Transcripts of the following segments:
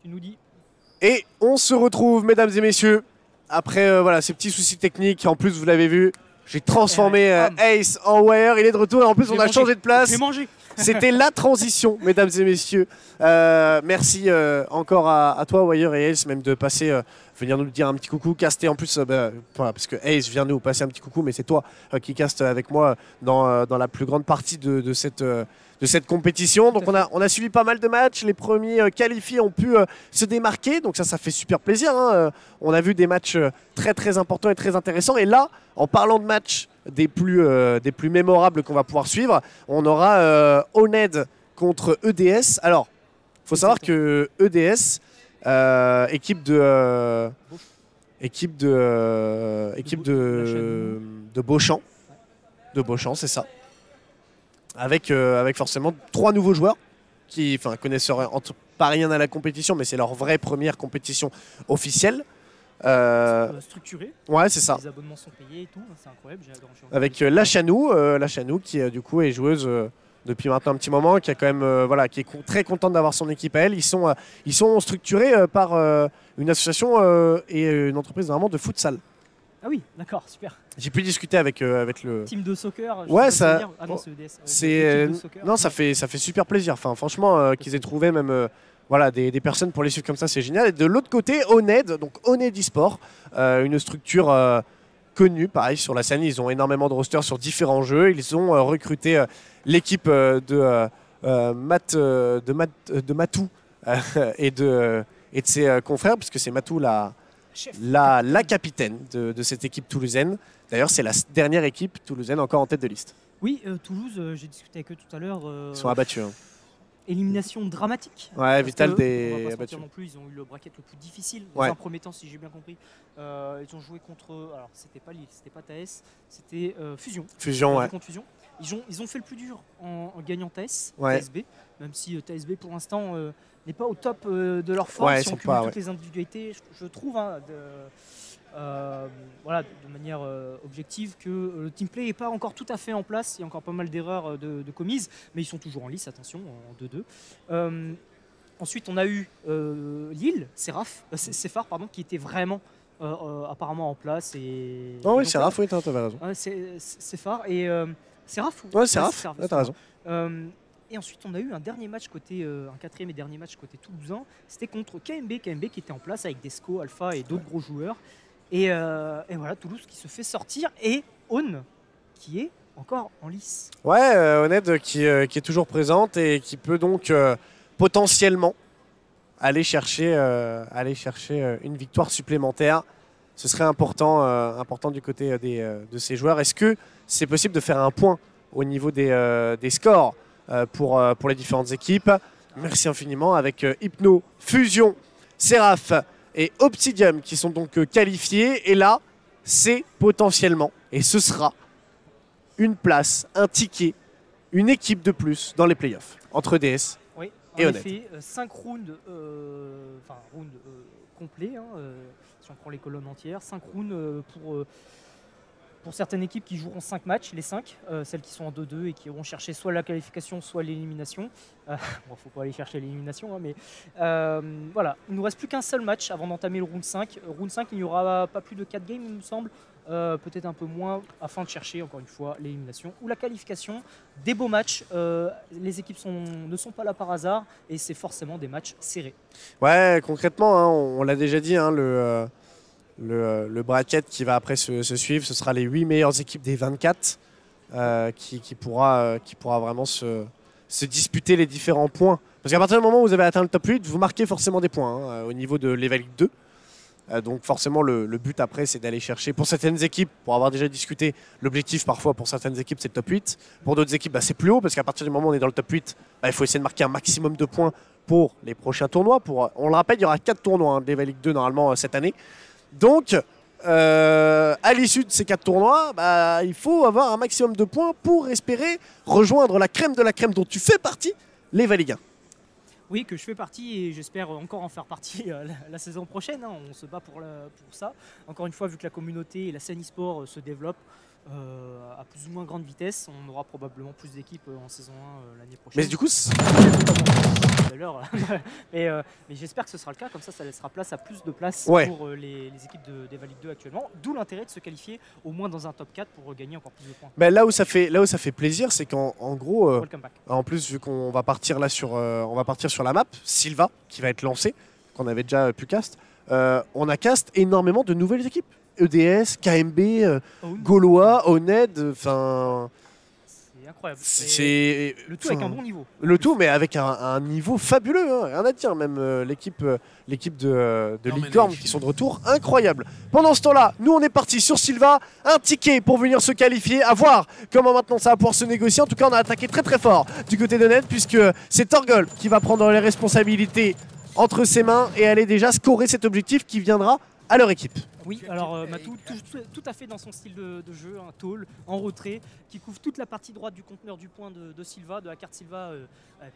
Tu nous dis. Et on se retrouve, mesdames et messieurs, après voilà, ces petits soucis techniques. En plus, vous l'avez vu, j'ai transformé Ace en Wire. Il est de retour et en plus, on a changé de place. J'ai mangé. C'était la transition, mesdames et messieurs. Merci encore à toi, Wire et Ace, même de passer, venir nous dire un petit coucou, caster en plus, voilà, parce que Ace vient nous passer un petit coucou, mais c'est toi qui caste avec moi dans la plus grande partie de cette compétition. Donc on a suivi pas mal de matchs. Les premiers qualifiés ont pu se démarquer, donc ça fait super plaisir. Hein. On a vu des matchs très très importants et très intéressants. Et là, en parlant de matchs des plus mémorables qu'on va pouvoir suivre, on aura Oned contre EDS. Alors, il faut savoir que EDS, équipe de Beauchamp, c'est ça. Avec forcément 3 nouveaux joueurs qui connaissent pas rien à la compétition, mais c'est leur vraie première compétition officielle. Structuré. Ouais, c'est ça. Les abonnements sont payés et tout, c'est incroyable. Avec Lachanou qui du coup est joueuse depuis maintenant un petit moment, qui a quand même qui est très contente d'avoir son équipe à elle. Ils sont structurés par une association et une entreprise vraiment de futsal. Ah oui, d'accord, super. J'ai pu discuter avec le team de soccer. Ouais, ça. Ah non, c'est EDS. Non, ça fait super plaisir. Enfin, franchement, qu'ils aient trouvé même voilà, des personnes pour les suivre comme ça, c'est génial. Et de l'autre côté, Oned, donc Oned eSport, une structure connue, pareil, sur la scène. Ils ont énormément de rosters sur différents jeux. Ils ont recruté l'équipe de Matou et de ses confrères, puisque c'est Matou la capitaine de cette équipe toulousaine. D'ailleurs, c'est la dernière équipe toulousaine encore en tête de liste. Oui, Toulouse, j'ai discuté avec eux tout à l'heure. Ils sont abattus. Hein. Élimination dramatique. Ouais, Vital des abattus. Non plus, ils ont eu le bracket le plus difficile dans un premier temps, si j'ai bien compris. Ils ont joué contre, alors c'était pas Lille, c'était pas TAS, c'était Fusion. Fusion, ouais. Contre Fusion. Ils ont fait le plus dur en gagnant TAS, ouais. TSB, même si TSB pour l'instant n'est pas au top de leur forme. Ouais, si on cumule toutes les individualités, je trouve, hein, voilà, de manière objective, que le team play n'est pas encore tout à fait en place. Il y a encore pas mal d'erreurs de commises, mais ils sont toujours en lice, attention, en 2-2. Ensuite, on a eu Lille, Céphar, pardon, qui était vraiment apparemment en place. Et oui, Céphar, oui, t'avais raison. Céphar et Céphar. Ouais, Céphar, t'as raison. Et ensuite, on a eu un dernier match un quatrième et dernier match côté toulousain. C'était contre KMB qui était en place avec Desco, Alpha et d'autres gros joueurs. Et voilà, Toulouse qui se fait sortir et On qui est encore en lice. Ouais, Oned qui est toujours présente et qui peut donc potentiellement aller chercher une victoire supplémentaire. Ce serait important du côté de ces joueurs. Est-ce que c'est possible de faire un point au niveau des scores pour les différentes équipes? Merci infiniment avec Hypno, Fusion, Seraph et Obsidium qui sont donc qualifiés. Et là, c'est potentiellement, et ce sera une place, un ticket, une équipe de plus dans les playoffs entre DS et Oned. En effet, 5 rounds, rounds complets, hein, si on prend les colonnes entières, 5 rounds pour certaines équipes qui joueront 5 matchs, les 5, celles qui sont en 2-2 et qui iront chercher soit la qualification, soit l'élimination. Bon, faut pas aller chercher l'élimination, hein, mais voilà. Il ne nous reste plus qu'un seul match avant d'entamer le round 5. Round 5, il n'y aura pas plus de 4 games, il me semble. Peut-être un peu moins, afin de chercher, encore une fois, l'élimination ou la qualification. Des beaux matchs, les équipes ne sont pas là par hasard, et c'est forcément des matchs serrés. Ouais, concrètement, hein, on l'a déjà dit, hein, le bracket qui va après se suivre, ce sera les 8 meilleures équipes des 24 qui pourra vraiment se disputer les différents points. Parce qu'à partir du moment où vous avez atteint le top 8, vous marquez forcément des points hein, au niveau de l'Eval League 2. Donc forcément, le but après, c'est d'aller chercher, pour certaines équipes, pour avoir déjà discuté, l'objectif parfois pour certaines équipes, c'est le top 8. Pour d'autres équipes, c'est plus haut, parce qu'à partir du moment où on est dans le top 8, il faut essayer de marquer un maximum de points pour les prochains tournois. On le rappelle, il y aura 4 tournois hein, d'Eval League 2 normalement cette année. Donc, à l'issue de ces 4 tournois, il faut avoir un maximum de points pour espérer rejoindre la crème de la crème dont tu fais partie, l'Eval League 1. Oui, que je fais partie et j'espère encore en faire partie la saison prochaine. Hein. On se bat pour ça. Encore une fois, vu que la communauté et la scène e-sport se développent à plus ou moins grande vitesse, on aura probablement plus d'équipes en saison 1 l'année prochaine. Mais du coup, tout à l'heure. Mais j'espère que ce sera le cas, comme ça laissera place à plus de place Ouais. pour les équipes d'Eva Ligue 2 actuellement. D'où l'intérêt de se qualifier au moins dans un top 4 pour gagner encore plus de points. Ben, là où ça fait plaisir, c'est qu'en gros, Welcome back. en plus, vu qu'on va partir là sur la map, Silva qui va être lancé, qu'on avait déjà pu cast, on a cast énormément de nouvelles équipes. EDS, KMB, Gaulois, Oned, enfin. C'est incroyable. C'est Le tout avec un bon niveau. Le tout, mais avec un niveau fabuleux, hein, rien à dire. Même l'équipe de Licorne qui sont de retour, incroyable. Pendant ce temps-là, nous on est parti sur Silva, un ticket pour venir se qualifier, à voir comment maintenant ça va pouvoir se négocier. En tout cas, on a attaqué très très fort du côté de Ned, puisque c'est Torgol qui va prendre les responsabilités entre ses mains et aller déjà scorer cet objectif qui viendra à leur équipe. Oui, alors Matou, tout à fait dans son style de jeu, un tall en retrait, qui couvre toute la partie droite du conteneur du point de Silva, de la carte Silva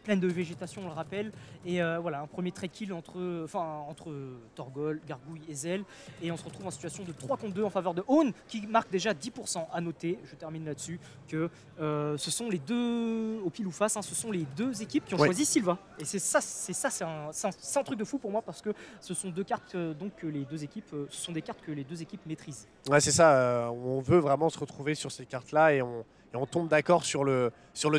pleine de végétation, on le rappelle. Et voilà, un premier trade kill entre Torgol, Gargouille et Zell. Et on se retrouve en situation de 3 contre 2 en faveur de Own, qui marque déjà 10%. À noter, je termine là-dessus, que ce sont les deux, au pile ou face, hein, ce sont les deux équipes qui ont choisi Silva. Et c'est un truc de fou pour moi, parce que ce sont deux cartes que les deux équipes, ce sont des cartes que les deux équipes maîtrisent. Ouais, c'est ça, on veut vraiment se retrouver sur ces cartes-là et on tombe d'accord sur le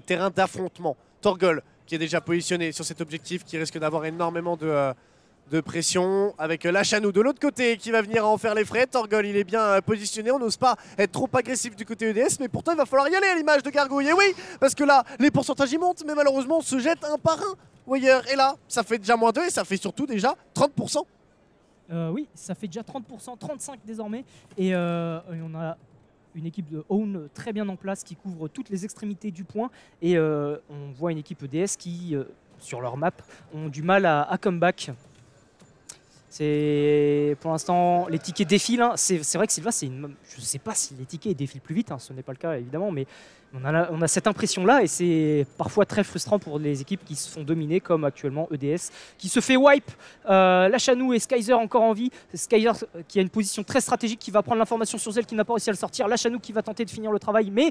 terrain d'affrontement. Torgol qui est déjà positionné sur cet objectif, qui risque d'avoir énormément de pression, avec Lachanou de l'autre côté qui va venir en faire les frais. Torgol, il est bien positionné, on n'ose pas être trop agressif du côté EDS, mais pourtant il va falloir y aller à l'image de Gargouille. Et oui, parce que là, les pourcentages y montent, mais malheureusement on se jette un par un. Weyer, et là, ça fait déjà moins 2 et ça fait surtout déjà 30%. Oui, ça fait déjà 30%, 35% désormais. Et on a une équipe de Own très bien en place qui couvre toutes les extrémités du point. Et on voit une équipe EDS qui, sur leur map, ont du mal à comeback. Pour l'instant, les tickets défilent. Hein. C'est vrai que Silva, je ne sais pas si les tickets défilent plus vite, hein. Ce n'est pas le cas évidemment, mais on a cette impression-là et c'est parfois très frustrant pour les équipes qui se font dominer, comme actuellement EDS, qui se fait wipe. Lachanou et Skyzer encore en vie. Skyzer qui a une position très stratégique, qui va prendre l'information sur Zell, qui n'a pas réussi à le sortir. Lachanou qui va tenter de finir le travail, mais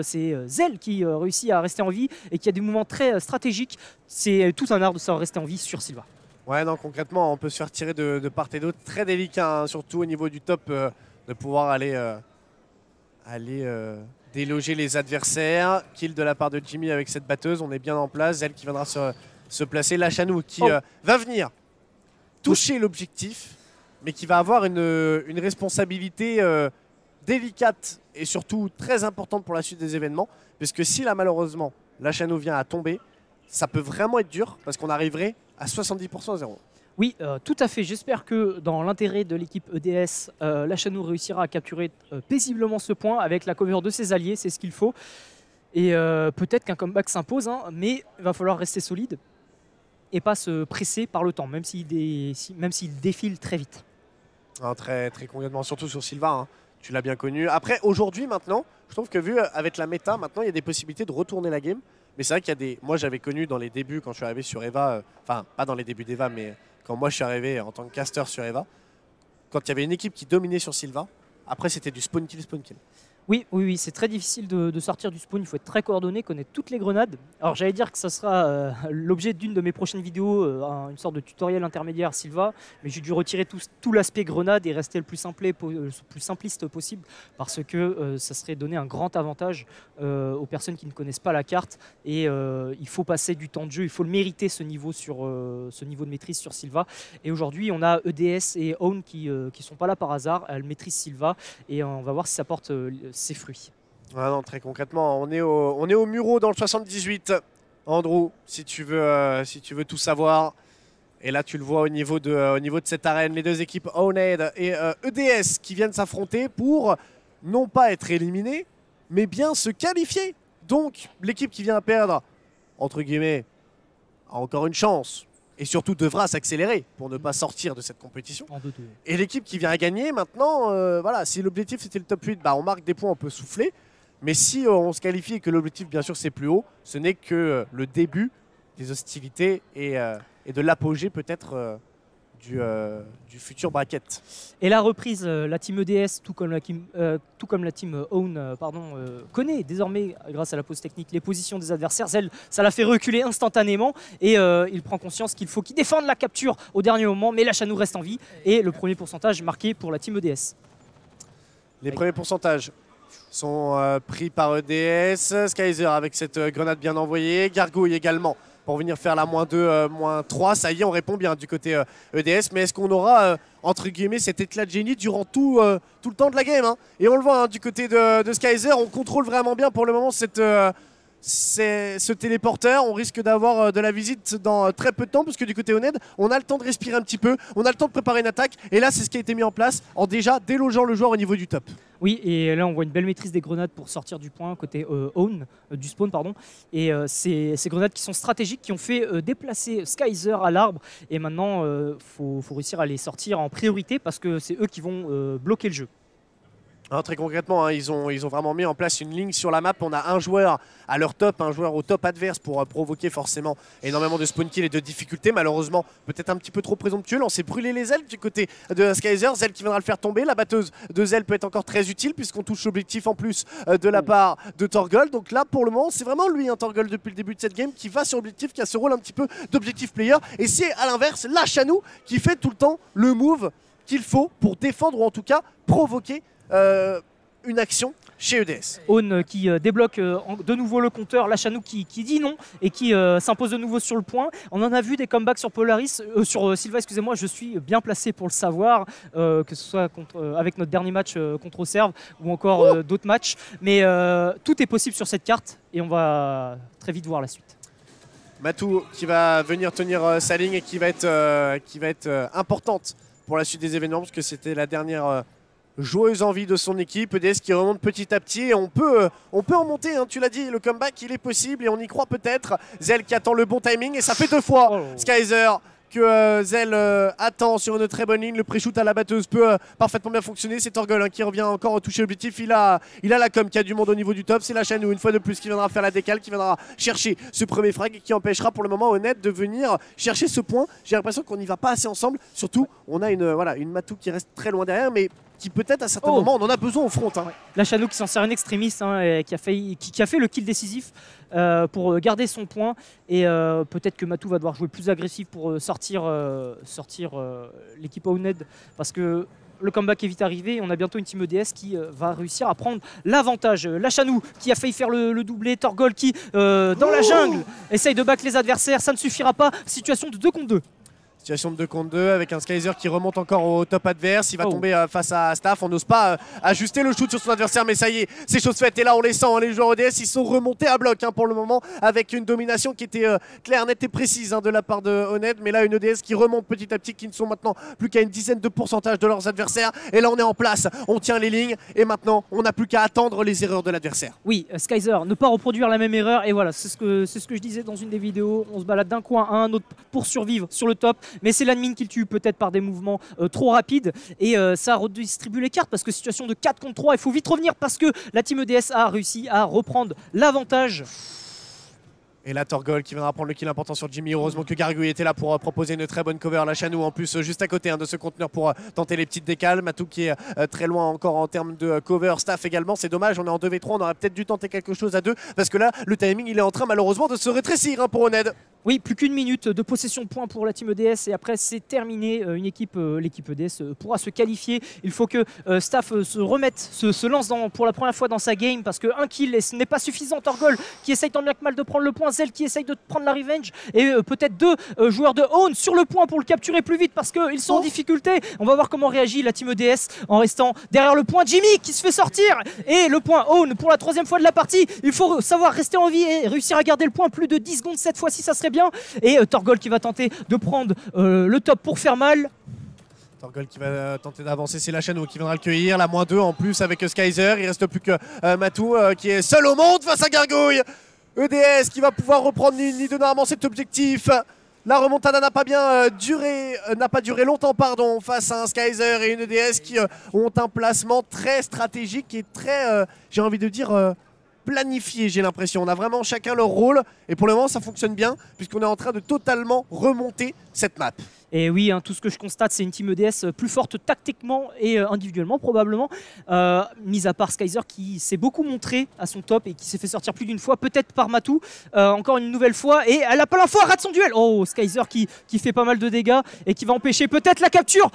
c'est Zell qui réussit à rester en vie et qui a des mouvements très stratégiques. C'est tout un art de savoir rester en vie sur Silva. Ouais, non, concrètement, on peut se faire tirer de part et d'autre. Très délicat, hein, surtout au niveau du top, de pouvoir aller déloger les adversaires. Kill de la part de Jimmy avec cette batteuse. On est bien en place. Elle qui viendra se placer. Lachanou qui va venir toucher l'objectif, mais qui va avoir une responsabilité délicate et surtout très importante pour la suite des événements. Puisque si là, malheureusement, Lachanou vient à tomber, ça peut vraiment être dur parce qu'on arriverait à 70% à 0. Oui, tout à fait. J'espère que dans l'intérêt de l'équipe EDS, Lachanou réussira à capturer paisiblement ce point avec la cover de ses alliés, c'est ce qu'il faut. Et peut-être qu'un comeback s'impose, hein, mais il va falloir rester solide et pas se presser par le temps, même s'il défile très vite. Ah, très, très concrètement, surtout sur Silva, hein. Tu l'as bien connu. Après, aujourd'hui, maintenant, je trouve que vu avec la méta, maintenant, il y a des possibilités de retourner la game. Mais c'est vrai qu'il y a des... Moi, j'avais connu dans les débuts, quand je suis arrivé sur Eva, enfin, pas dans les débuts d'Eva, mais quand moi, je suis arrivé en tant que caster sur Eva, quand il y avait une équipe qui dominait sur Silva, après, c'était du spawn kill, spawn kill. Oui, c'est très difficile de sortir du spawn, il faut être très coordonné, connaître toutes les grenades. Alors j'allais dire que ça sera l'objet d'une de mes prochaines vidéos, une sorte de tutoriel intermédiaire Silva, mais j'ai dû retirer tout l'aspect grenade et rester le plus simpliste possible, parce que ça serait donner un grand avantage aux personnes qui ne connaissent pas la carte, et il faut passer du temps de jeu, il faut le mériter ce niveau de maîtrise sur Silva. Et aujourd'hui on a EDS et Own qui sont pas là par hasard, elles maîtrisent Silva, et on va voir si ça porte ses fruits. Ah non, très concrètement, on est au Muro dans le 78. Andrew, si tu veux tout savoir. Et là, tu le vois au niveau de cette arène, les deux équipes Owned et EDS qui viennent s'affronter pour non pas être éliminés, mais bien se qualifier. Donc, l'équipe qui vient à perdre, entre guillemets, a encore une chance. Et surtout devra s'accélérer pour ne pas sortir de cette compétition. Et l'équipe qui vient à gagner, maintenant, voilà, si l'objectif c'était le top 8, bah, on marque des points, on peut souffler. Mais si on se qualifie et que l'objectif, bien sûr, c'est plus haut, ce n'est que le début des hostilités et de l'apogée peut-être du futur bracket. Et la reprise, la team EDS, tout comme la team Own, connaît désormais, grâce à la pause technique, les positions des adversaires. Zell, ça l'a fait reculer instantanément et il prend conscience qu'il faut qu'il défende la capture au dernier moment, mais Lachanou reste en vie et le premier pourcentage marqué pour la team EDS. Les premiers pourcentages sont pris par EDS. Skyzer avec cette grenade bien envoyée. Gargouille également pour venir faire la -2, -3. Ça y est, on répond bien du côté EDS. Mais est-ce qu'on aura, entre guillemets, cet éclat de génie durant tout le temps de la game, hein? Et on le voit, hein, du côté de Skyzer, on contrôle vraiment bien pour le moment ce téléporteur. On risque d'avoir de la visite dans très peu de temps, parce que du côté Oned, on a le temps de respirer un petit peu, on a le temps de préparer une attaque. Et là, c'est ce qui a été mis en place en déjà délogeant le joueur au niveau du top. Oui, et là on voit une belle maîtrise des grenades pour sortir du point côté Own, du spawn pardon. Et ces grenades qui sont stratégiques, qui ont fait déplacer Skyzer à l'arbre. Et maintenant, faut réussir à les sortir en priorité parce que c'est eux qui vont bloquer le jeu. Hein, très concrètement, hein, ils ont vraiment mis en place une ligne sur la map. On a un joueur à leur top, un joueur au top adverse pour provoquer forcément énormément de spawn kill et de difficultés. Malheureusement, peut-être un petit peu trop présomptueux. Là, on s'est brûlé les ailes du côté de Skyzer. Zell qui viendra le faire tomber. La batteuse de Zell peut être encore très utile puisqu'on touche l'objectif en plus de la part de Torgol. Donc là, pour le moment, c'est vraiment lui, hein, Torgol, depuis le début de cette game, qui va sur l'objectif, qui a ce rôle un petit peu d'objectif player. Et c'est à l'inverse, Lachanou qui fait tout le temps le move qu'il faut pour défendre ou en tout cas provoquer une action chez EDS. Own qui débloque de nouveau le compteur, Lachanou qui dit non et qui s'impose de nouveau sur le point. On en a vu des comebacks sur Polaris, sur Silva, excusez-moi, je suis bien placé pour le savoir, que ce soit avec notre dernier match contre Auxerre ou encore d'autres matchs. Mais tout est possible sur cette carte et on va très vite voir la suite. Matou qui va venir tenir sa ligne et qui va être importante pour la suite des événements, parce que c'était la dernière joueuse en vie de son équipe. EDS qui remonte petit à petit et on peut en monter, hein, tu l'as dit, le comeback il est possible et on y croit peut-être. Zell qui attend le bon timing et ça fait 2 fois Skyzer que Zell attend sur une très bonne ligne. Le pré-shoot à la batteuse peut parfaitement bien fonctionner. C'est Torgol, hein, qui revient encore toucher l'objectif. Il a la com qui a du monde au niveau du top. C'est Lachanou une fois de plus qui viendra faire la décale, qui viendra chercher ce premier frag et qui empêchera pour le moment Honnête de venir chercher ce point. J'ai l'impression qu'on n'y va pas assez ensemble. Surtout, on a une Matou qui reste très loin derrière, mais qui peut-être à certains moments on en a besoin au front. Hein. Lachanou qui s'en sert un extrémiste, hein, et qui a fait le kill décisif pour garder son point. Et peut-être que Matou va devoir jouer plus agressif pour sortir l'équipe Owned, parce que le comeback est vite arrivé et on a bientôt une team EDS qui va réussir à prendre l'avantage. Lachanou qui a failli faire le doublé, Torgol qui dans la jungle essaye de back les adversaires, ça ne suffira pas, situation de 2 contre 2. Situation de 2 contre 2 avec un Skyzer qui remonte encore au top adverse. Il va tomber face à Staff. On n'ose pas ajuster le shoot sur son adversaire, mais ça y est, c'est chose faite. Et là, on les sent, hein, les joueurs EDS, ils sont remontés à bloc, hein, pour le moment, avec une domination qui était claire, nette et précise, hein, de la part de Honnête. Mais là, une EDS qui remonte petit à petit, qui ne sont maintenant plus qu'à une dizaine de pourcentage de leurs adversaires. Et là, on est en place, on tient les lignes. Et maintenant, on n'a plus qu'à attendre les erreurs de l'adversaire. Oui, Skyzer, ne pas reproduire la même erreur. Et voilà, c'est ce que je disais dans une des vidéos. On se balade d'un coin à un autre pour survivre sur le top. Mais c'est l'admin qui le tue peut-être par des mouvements trop rapides et ça redistribue les cartes, parce que situation de 4 contre 3, il faut vite revenir parce que la team EDS a réussi à reprendre l'avantage. Et là, Torgol qui viendra prendre le kill important sur Jimmy. Heureusement que Gargouille était là pour proposer une très bonne cover. Lachanou en plus juste à côté, hein, de ce conteneur pour tenter les petites décales. Matou qui est très loin encore en termes de cover. Staff également, c'est dommage, on est en 2v3, on aurait peut-être dû tenter quelque chose à 2 parce que là, le timing il est en train malheureusement de se rétrécir, hein, pour Oned. Oui, plus qu'une minute de possession de points pour la team EDS et après c'est terminé. L'équipe EDS pourra se qualifier. Il faut que Staff se remette, se lance pour la première fois dans sa game, parce qu'un kill ce n'est pas suffisant. Torgol qui essaye tant bien que mal de prendre le point, Zell qui essaye de prendre la revenge et peut-être 2 joueurs de Own sur le point pour le capturer plus vite parce qu'ils sont en difficulté. On va voir comment réagit la team EDS en restant derrière le point. Jimmy qui se fait sortir et le point Own pour la 3e fois de la partie. Il faut savoir rester en vie et réussir à garder le point plus de 10 secondes cette fois-ci, ça serait bien. Et Torgol qui va tenter de prendre le top pour faire mal. Torgol qui va tenter d'avancer, c'est Lachanou qui viendra le cueillir. La -2 en plus avec Skyzer. Il reste plus que Matou qui est seul au monde face à Gargouille. EDS qui va pouvoir reprendre normalement cet objectif. La remontada n'a pas duré longtemps, pardon, face à un Skyzer et une EDS qui ont un placement très stratégique et très, j'ai envie de dire, planifié, j'ai l'impression. On a vraiment chacun leur rôle et pour le moment ça fonctionne bien puisqu'on est en train de totalement remonter cette map. Et oui, hein, tout ce que je constate, c'est une team EDS plus forte tactiquement et individuellement probablement. Mis à part Skyzer qui s'est beaucoup montré à son top et qui s'est fait sortir plus d'une fois, peut-être par Matou, encore une nouvelle fois. Et elle a pas la fois, rate son duel. Oh, Skyzer qui fait pas mal de dégâts et qui va empêcher peut-être la capture.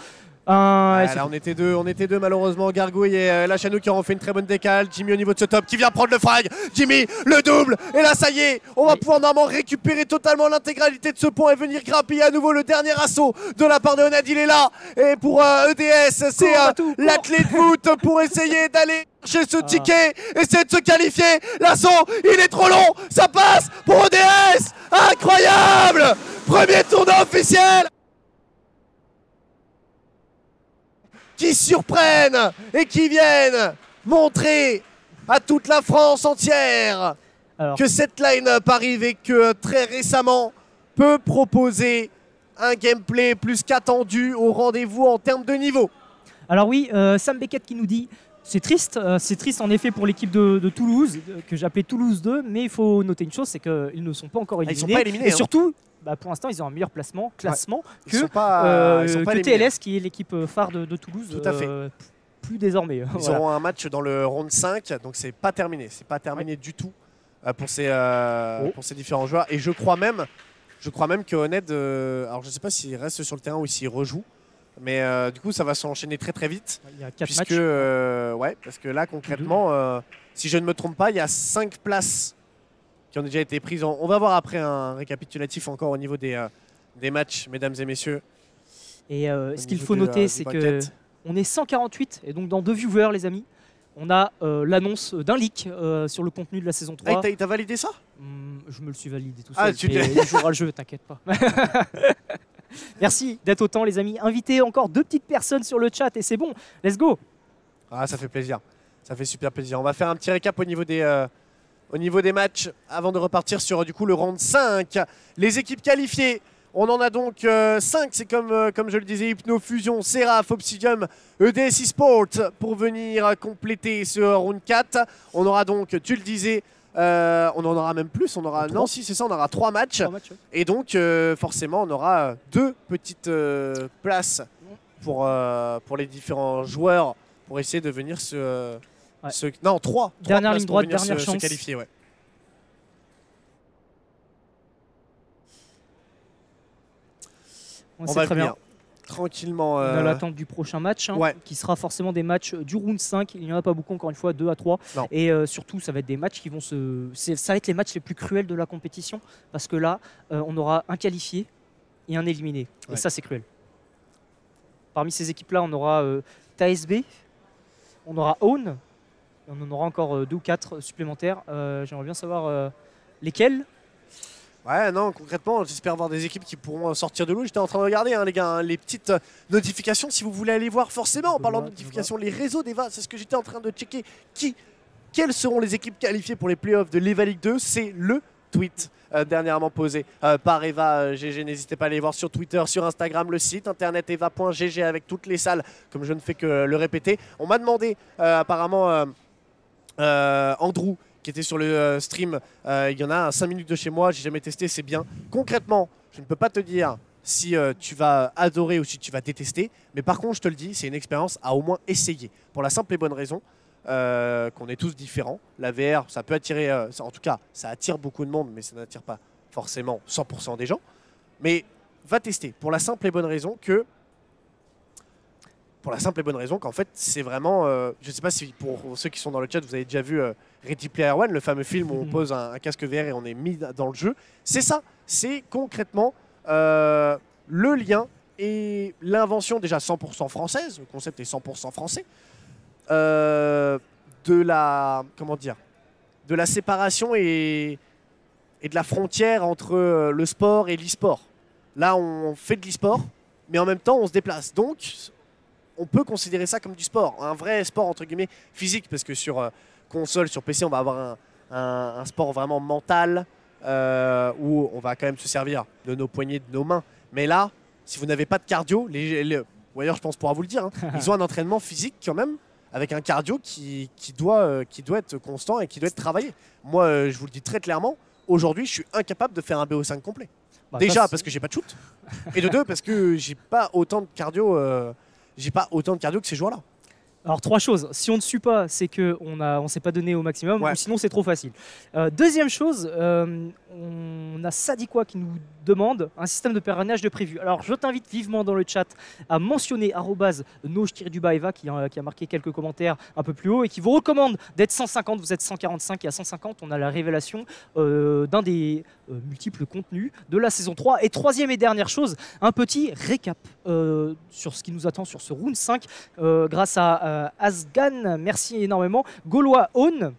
Là, on était deux malheureusement. Gargouille et Lachanou qui ont fait une très bonne décale. Jimmy au niveau de ce top qui vient prendre le frag. Jimmy, le double. Et là, ça y est, on va pouvoir normalement récupérer totalement l'intégralité de ce point et venir grappiller à nouveau le dernier assaut de la part de Oned. Il est là. Et pour EDS, c'est la clé de voûte pour essayer d'aller chercher ce ticket, essayer de se qualifier. L'assaut, il est trop long. Ça passe pour EDS. Incroyable. Premier tournoi officiel. Qui surprennent et qui viennent montrer à toute la France entière que cette line-up arrive et que très récemment peut proposer un gameplay plus qu'attendu au rendez-vous en termes de niveau. Alors oui, Sam Beckett qui nous dit c'est triste en effet pour l'équipe de Toulouse, que j'appelais Toulouse 2, mais il faut noter une chose, c'est qu'ils ne sont pas encore éliminés. Ils sont pas éliminés. Et surtout, pour l'instant, ils ont un meilleur classement ils sont pas TLS, qui est l'équipe phare de Toulouse. Tout à fait. Plus désormais. Ils auront un match dans le round 5, donc c'est pas terminé. C'est pas terminé du tout pour ces différents joueurs. Et je crois même que Oned, alors je sais pas s'il reste sur le terrain ou s'il rejoue, mais du coup ça va s'enchaîner très très vite. Il y a 4 matchs. Parce que là concrètement, si je ne me trompe pas, il y a 5 places qui ont déjà été prises. On va voir après un récapitulatif encore au niveau des matchs, mesdames et messieurs. Et ce qu'il faut noter, c'est qu'on est 148, et donc dans 2 viewers, les amis, on a l'annonce d'un leak sur le contenu de la saison 3. Ah, t'as validé ça? Je me le suis validé tout seul. Tu joueras le jeu, t'inquiète pas. Merci d'être autant, les amis. Invitez encore 2 petites personnes sur le chat et c'est bon. Let's go. Ah, ça fait plaisir. Ça fait super plaisir. On va faire un petit récap au niveau des matchs avant de repartir sur du coup le round 5. Les équipes qualifiées, on en a donc 5. C'est comme je le disais, Hypnofusion, Seraph, Obsidium, EDS eSport pour venir compléter ce round 4. On aura donc, tu le disais, on en aura même plus. On aura, non, si c'est ça, on aura 3 matchs. Et donc forcément on aura 2 petites places pour les différents joueurs pour essayer de venir non, 3 dernière ligne droite, dernière chance. Se qualifier, ouais. On va très bien. Tranquillement. On a l'attente du prochain match, qui sera forcément des matchs du round 5. Il n'y en a pas beaucoup, encore une fois, 2 à 3. Non. Et surtout, ça va être des matchs qui vont ça va être les matchs les plus cruels de la compétition. Parce que là, on aura un qualifié et un éliminé. Et ça, c'est cruel. Parmi ces équipes-là, on aura TSB, on aura Own. On en aura encore 2 ou 4 supplémentaires. J'aimerais bien savoir lesquels. Ouais, non, concrètement, j'espère voir des équipes qui pourront sortir de l'eau. J'étais en train de regarder, les gars, les petites notifications. Si vous voulez aller voir, forcément, en parlant de notifications, les réseaux d'Eva, c'est ce que j'étais en train de checker. Quelles seront les équipes qualifiées pour les playoffs de l'Eva League 2? C'est le tweet dernièrement posé par Eva GG. N'hésitez pas à aller voir sur Twitter, sur Instagram, le site internet eva.gg avec toutes les salles, comme je ne fais que le répéter. On m'a demandé apparemment Andrew qui était sur le stream, il y en a à 5 minutes de chez moi, j'ai jamais testé, c'est bien. Concrètement, je ne peux pas te dire si tu vas adorer ou si tu vas détester, mais par contre je te le dis, c'est une expérience à au moins essayer. Pour la simple et bonne raison qu'on est tous différents. La VR, ça peut attirer, en tout cas, ça attire beaucoup de monde, mais ça n'attire pas forcément 100% des gens. Mais va tester, pour la simple et bonne raison que qu'en fait, c'est vraiment... je ne sais pas si pour ceux qui sont dans le chat, vous avez déjà vu Ready Player One, le fameux film où on pose un casque VR et on est mis dans le jeu. C'est ça, c'est concrètement le lien et l'invention déjà 100% française, le concept est 100% français, de la séparation et de la frontière entre le sport et l'e-sport. Là, on fait de l'e-sport, mais en même temps, on se déplace. Donc, on peut considérer ça comme du sport, un vrai sport entre guillemets physique, parce que sur console, sur PC, on va avoir un sport vraiment mental où on va quand même se servir de nos poignets, de nos mains. Mais là, si vous n'avez pas de cardio, ou ailleurs je pense pourra vous le dire, ils ont un entraînement physique quand même avec un cardio qui doit être constant et qui doit être travaillé. Moi, je vous le dis très clairement, aujourd'hui, je suis incapable de faire un BO5 complet. Bah, Déjà parce que j'ai pas de shoot, et de deux parce que j'ai pas autant de cardio que ces joueurs-là. Alors 3 choses, si on ne suit pas, c'est qu'on s'est pas donné au maximum, Ouais. ou sinon c'est trop facile. Deuxième chose, on a Sadikwa qui nous demande un système de parrainage de prévu. Alors je t'invite vivement dans le chat à mentionner @no_Eva qui a marqué quelques commentaires un peu plus haut et qui vous recommande d'être 150, vous êtes 145 et à 150 on a la révélation d'un des multiples contenus de la saison 3. Et troisième et dernière chose, un petit récap sur ce qui nous attend sur ce round 5 grâce à Asgan, merci énormément. Gaulois Aune,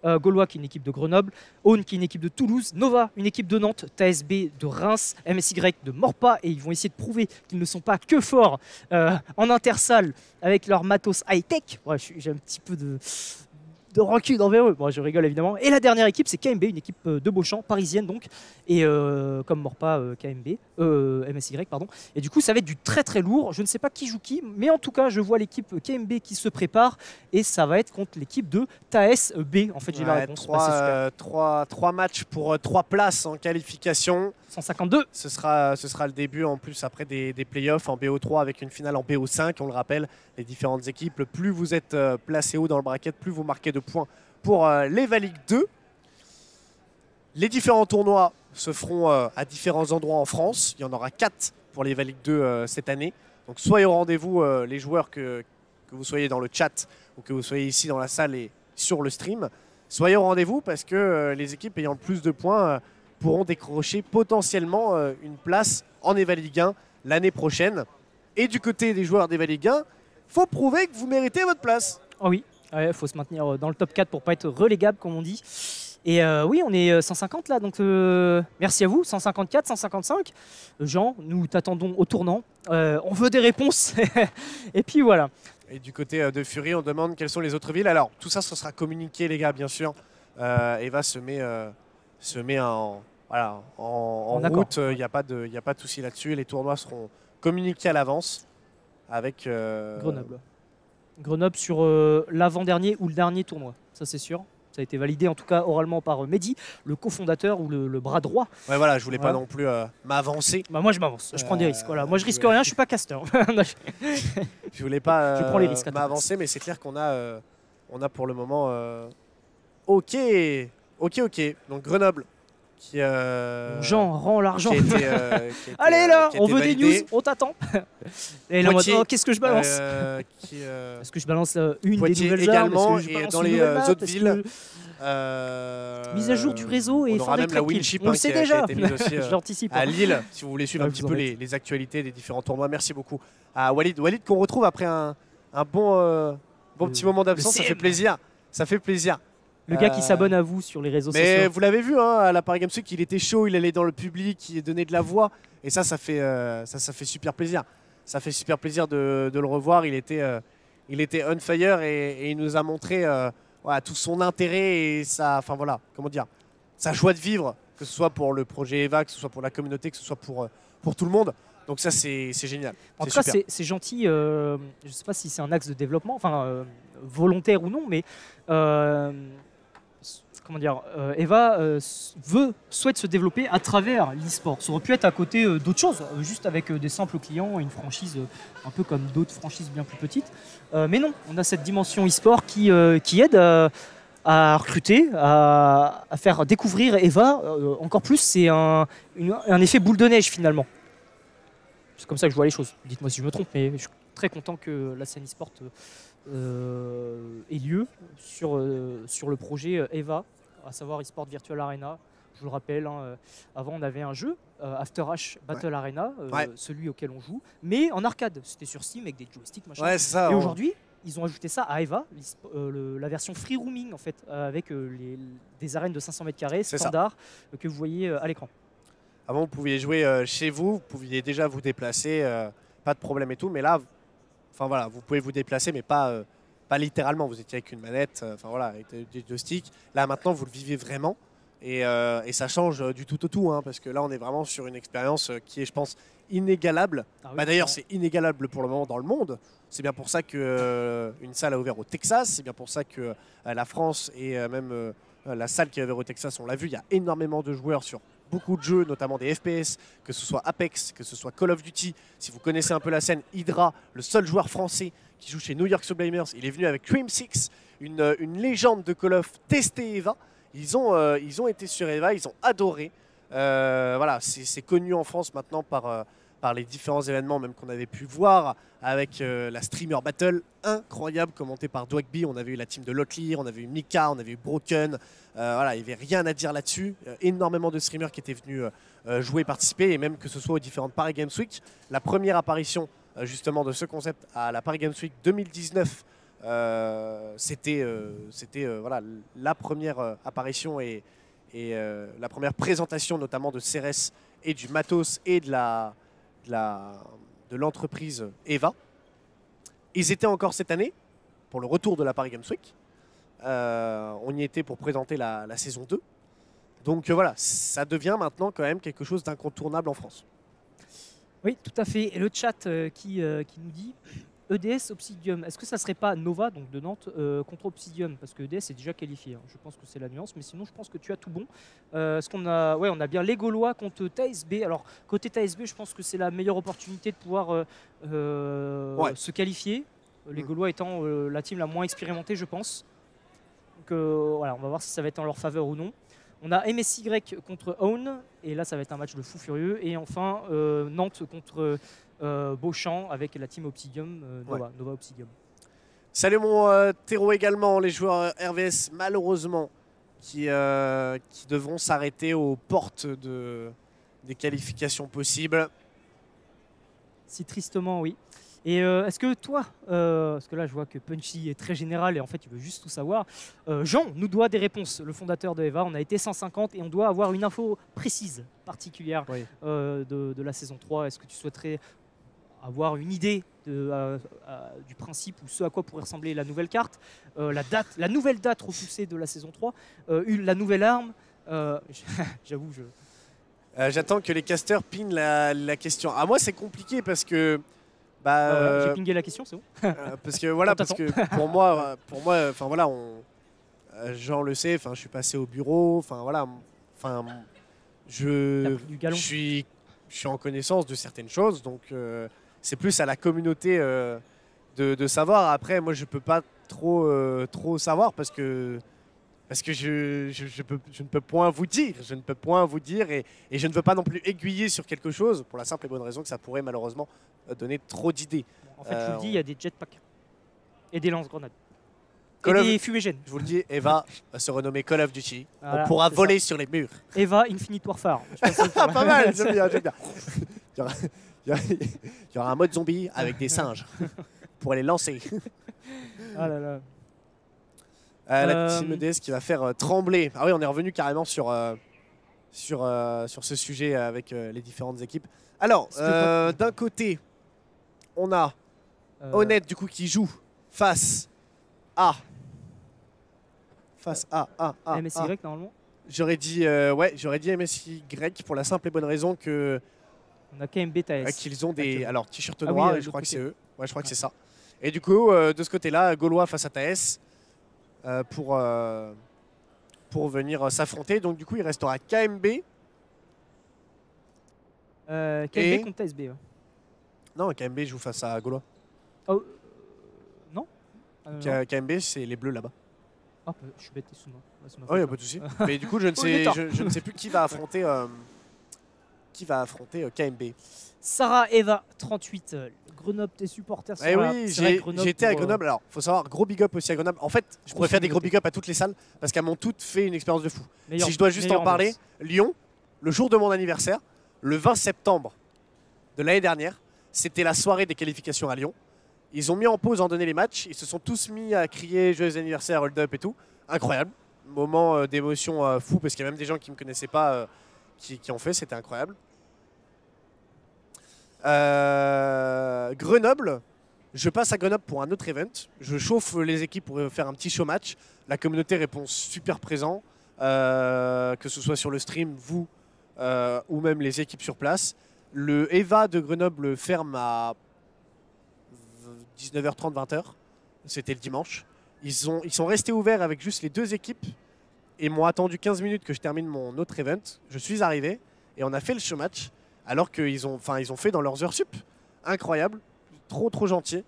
Gaulois qui est une équipe de Grenoble, Aune qui est une équipe de Toulouse, Nova une équipe de Nantes, TSB de Reims, MSY de Morpa, et ils vont essayer de prouver qu'ils ne sont pas que forts en intersalle avec leur matos high-tech. Ouais, j'ai un petit peu de rancune envers eux. Bon, je rigole évidemment. Et la dernière équipe, c'est KMB, une équipe de Beauchamp, parisienne donc, et comme Morpa, KMB, MSY, pardon. Et du coup, ça va être du très très lourd. Je ne sais pas qui joue qui, mais en tout cas, je vois l'équipe KMB qui se prépare, et ça va être contre l'équipe de Taes B. En fait, j'ai la réponse. Trois matchs pour 3 places en qualification. 152. Ce sera le début en plus après des playoffs en BO3 avec une finale en BO5. On le rappelle, les différentes équipes, plus vous êtes placé haut dans le bracket, plus vous marquez de points pour l'Eva League 2. Les différents tournois se feront à différents endroits en France. Il y en aura 4 pour l'Eva League 2 cette année. Donc soyez au rendez-vous les joueurs que vous soyez dans le chat ou que vous soyez ici dans la salle et sur le stream. Soyez au rendez-vous parce que les équipes ayant le plus de points pourront décrocher potentiellement une place en Eva League 1 l'année prochaine. Et du côté des joueurs d'Eva League 1, faut prouver que vous méritez votre place. Oh oui, il faut se maintenir dans le top 4 pour pas être relégable comme on dit. Et oui, on est 150 là, donc merci à vous, 154, 155. Jean, nous t'attendons au tournant. On veut des réponses. Et puis voilà. Et du côté de Fury, on demande quelles sont les autres villes. Alors, tout ça, ce sera communiqué, les gars, bien sûr. Eva se met en route. Il n'y a pas de souci là-dessus. Les tournois seront communiqués à l'avance avec Grenoble. Grenoble sur l'avant-dernier ou le dernier tournoi, ça c'est sûr. Ça a été validé en tout cas oralement par Mehdi, le cofondateur ou le bras droit. Ouais, voilà, je voulais pas non plus m'avancer. Bah, moi je m'avance, je prends des risques. Voilà. Moi je risque rien, je suis pas casteur. Je voulais pas je prends les risques m'avancer, mais c'est clair qu'on a pour le moment ok. Donc Grenoble qui Jean rend l'argent. Allez là, on veut validé. des news, on t'attend. Et là, oh, qu'est-ce que je balance Est-ce que je balance une Poitiers des nouvelles également, armes et dans les autres villes. Mise à jour du réseau et on aura fin même des la trackpills. Winship On le sait déjà. J'anticipe. À Lille, si vous voulez suivre un petit peu les actualités des différents tournois. Merci beaucoup à Walid. Walid qu'on retrouve après un bon petit moment d'absence. Ça fait plaisir. Ça fait plaisir. Le gars qui s'abonne à vous sur les réseaux sociaux. Mais vous l'avez vu, hein, à la Paris Games Week, il était chaud, il allait dans le public, il donnait de la voix. Et ça fait super plaisir. Ça fait super plaisir de le revoir. Il était on fire et il nous a montré tout son intérêt et sa joie de vivre, que ce soit pour le projet EVA, que ce soit pour la communauté, que ce soit pour tout le monde. Donc ça, c'est génial. En tout cas, c'est gentil. Je ne sais pas si c'est un axe de développement, volontaire ou non, mais Eva souhaite se développer à travers l'e-sport. Ça aurait pu être à côté d'autres choses, juste avec des simples clients, une franchise un peu comme d'autres franchises bien plus petites. Mais non, on a cette dimension e-sport qui aide à recruter, à faire découvrir Eva. Encore plus, c'est un effet boule de neige finalement. C'est comme ça que je vois les choses. Dites-moi si je me trompe, mais je suis très content que la scène e-sport ait lieu sur le projet Eva, à savoir eSport Virtual Arena. Je vous le rappelle, avant on avait un jeu, After H Battle Arena, celui auquel on joue, mais en arcade. C'était sur Steam avec des joysticks, machin. Ouais, c'est ça, et aujourd'hui, ils ont ajouté ça à Eva, la version free roaming en fait, avec des arènes de 500 m² standard que vous voyez à l'écran. Avant, vous pouviez jouer chez vous, vous pouviez déjà vous déplacer, pas de problème et tout, mais là, vous pouvez vous déplacer, mais pas littéralement. Vous étiez avec une manette, avec des joysticks. Là, maintenant, vous le vivez vraiment. Et ça change du tout au tout, hein, parce que là, on est vraiment sur une expérience qui est, je pense, inégalable. Ah oui, D'ailleurs, clairement. c'est inégalable pour le moment dans le monde. C'est bien pour ça qu'une salle a ouvert au Texas. C'est bien pour ça que la France et même la salle qui a ouvert au Texas, on l'a vu, il y a énormément de joueurs sur beaucoup de jeux, notamment des FPS, que ce soit Apex, que ce soit Call of Duty. Si vous connaissez un peu la scène, Hydra, le seul joueur français qui joue chez New York Sublimers, il est venu avec Cream 6, une légende de Call of, tester Eva. Ils ont été sur Eva, ils ont adoré. Voilà, c'est connu en France maintenant par les différents événements même qu'on avait pu voir avec la Streamer Battle, incroyable, commentée par Dwagby. On avait eu la team de Lotlir, on avait eu Mika, on avait eu Broken. Voilà, il n'y avait rien à dire là-dessus. Énormément de streamers qui étaient venus jouer, participer, et même que ce soit aux différentes Paris Games Week. La première apparition justement de ce concept à la Paris Games Week 2019, c'était voilà, la première apparition et la première présentation notamment de Ceres et du matos et de l'entreprise Eva. Ils étaient encore cette année pour le retour de la Paris Games Week. On y était pour présenter la saison 2. Donc voilà, ça devient maintenant quand même quelque chose d'incontournable en France. Oui, tout à fait. Et le chat qui nous dit EDS Obsidium, est-ce que ça serait pas Nova, donc de Nantes, contre Obsidium? Parce que EDS est déjà qualifié, hein. Je pense que c'est la nuance, mais sinon je pense que tu as tout bon. Est-ce qu'on a... Ouais, on a bien les Gaulois contre TSB. Alors, côté TSB, je pense que c'est la meilleure opportunité de pouvoir se qualifier. Les Gaulois étant la team la moins expérimentée, je pense. Donc voilà, on va voir si ça va être en leur faveur ou non. On a MSY contre Own, et là ça va être un match de fou furieux. Et enfin Nantes contre Beauchamp avec la team Obsidium, Nova Obsidium. Salut mon terreau également, les joueurs RVS malheureusement qui devront s'arrêter aux portes des qualifications possibles. Si tristement, oui. Et est-ce que toi, parce que là je vois que Punchy est très général et en fait il veut juste tout savoir, Jean nous doit des réponses, le fondateur de Eva. On a été 150 et on doit avoir une info précise, particulière de la saison 3. Est-ce que tu souhaiterais avoir une idée du principe ou ce à quoi pourrait ressembler la nouvelle carte, la nouvelle date repoussée de la saison 3, la nouvelle arme? J'avoue, J'attends que les casters pinent la question. À moi c'est compliqué parce que voilà, j'ai pingé la question, c'est bon. parce que voilà, parce que pour moi, enfin voilà, Jean le sait. Enfin, je suis passé au bureau. Enfin voilà, enfin je suis en connaissance de certaines choses, donc c'est plus à la communauté de savoir. Après, moi, je peux pas trop savoir parce que je ne peux point vous dire. Je ne peux point vous dire et je ne veux pas non plus aiguiller sur quelque chose pour la simple et bonne raison que ça pourrait malheureusement donner trop d'idées. En fait, je vous le dis, il y a des jetpacks et des lance-grenades. Et des fumigènes. Je vous le dis, Eva va se renommer Call of Duty. Voilà, on pourra voler sur les murs. Eva Infinite Warfare. Pas mal, j'aime bien. Il y aura un mode zombie avec des singes pour les lancer. Ah là là. La team EDS qui va faire trembler. Ah oui, on est revenu carrément sur ce sujet avec les différentes équipes. Alors, d'un côté, on a Honnête du coup qui joue face à MSY normalement. J'aurais dit MSY pour la simple et bonne raison que on a KMB TAS. qu'ils ont des t-shirts noirs et je crois que c'est eux. Ouais, je crois que c'est ça. Et du coup, de ce côté-là, Gaulois face à TAS pour venir s'affronter. Donc du coup, il restera KMB. KMB contre TSB. Ouais. Non, KMB joue face à Gaulois. Oh, non, KMB, c'est les bleus là-bas. Ah, je suis bête, Suma. Oh, il n'y a pas de souci. Mais du coup, je ne sais plus qui va affronter KMB. Sarah Eva 38, Grenoble, tes supporters sont là. Oui, j'ai été à Grenoble. Alors, faut savoir, gros big up aussi à Grenoble. En fait, je pourrais faire des gros big up à toutes les salles parce qu'elles m'ont toutes fait une expérience de fou. Si je dois juste en parler, Lyon, le jour de mon anniversaire, le 20 septembre de l'année dernière, c'était la soirée des qualifications à Lyon. Ils ont mis en pause en donné les matchs. Ils se sont tous mis à crier joyeux anniversaire, hold up et tout. Incroyable. Moment d'émotion fou parce qu'il y a même des gens qui ne me connaissaient pas qui ont fait. C'était incroyable. Grenoble, je passe à Grenoble pour un autre event. Je chauffe les équipes pour faire un petit show match. La communauté répond super présent. que ce soit sur le stream, vous, ou même les équipes sur place. Le EVA de Grenoble ferme à 19h30, 20h. C'était le dimanche. Ils sont restés ouverts avec juste les 2 équipes et m'ont attendu 15 minutes que je termine mon autre event. Je suis arrivé et on a fait le show match alors qu'ils ont fait dans leurs heures sup. Incroyable, trop gentil.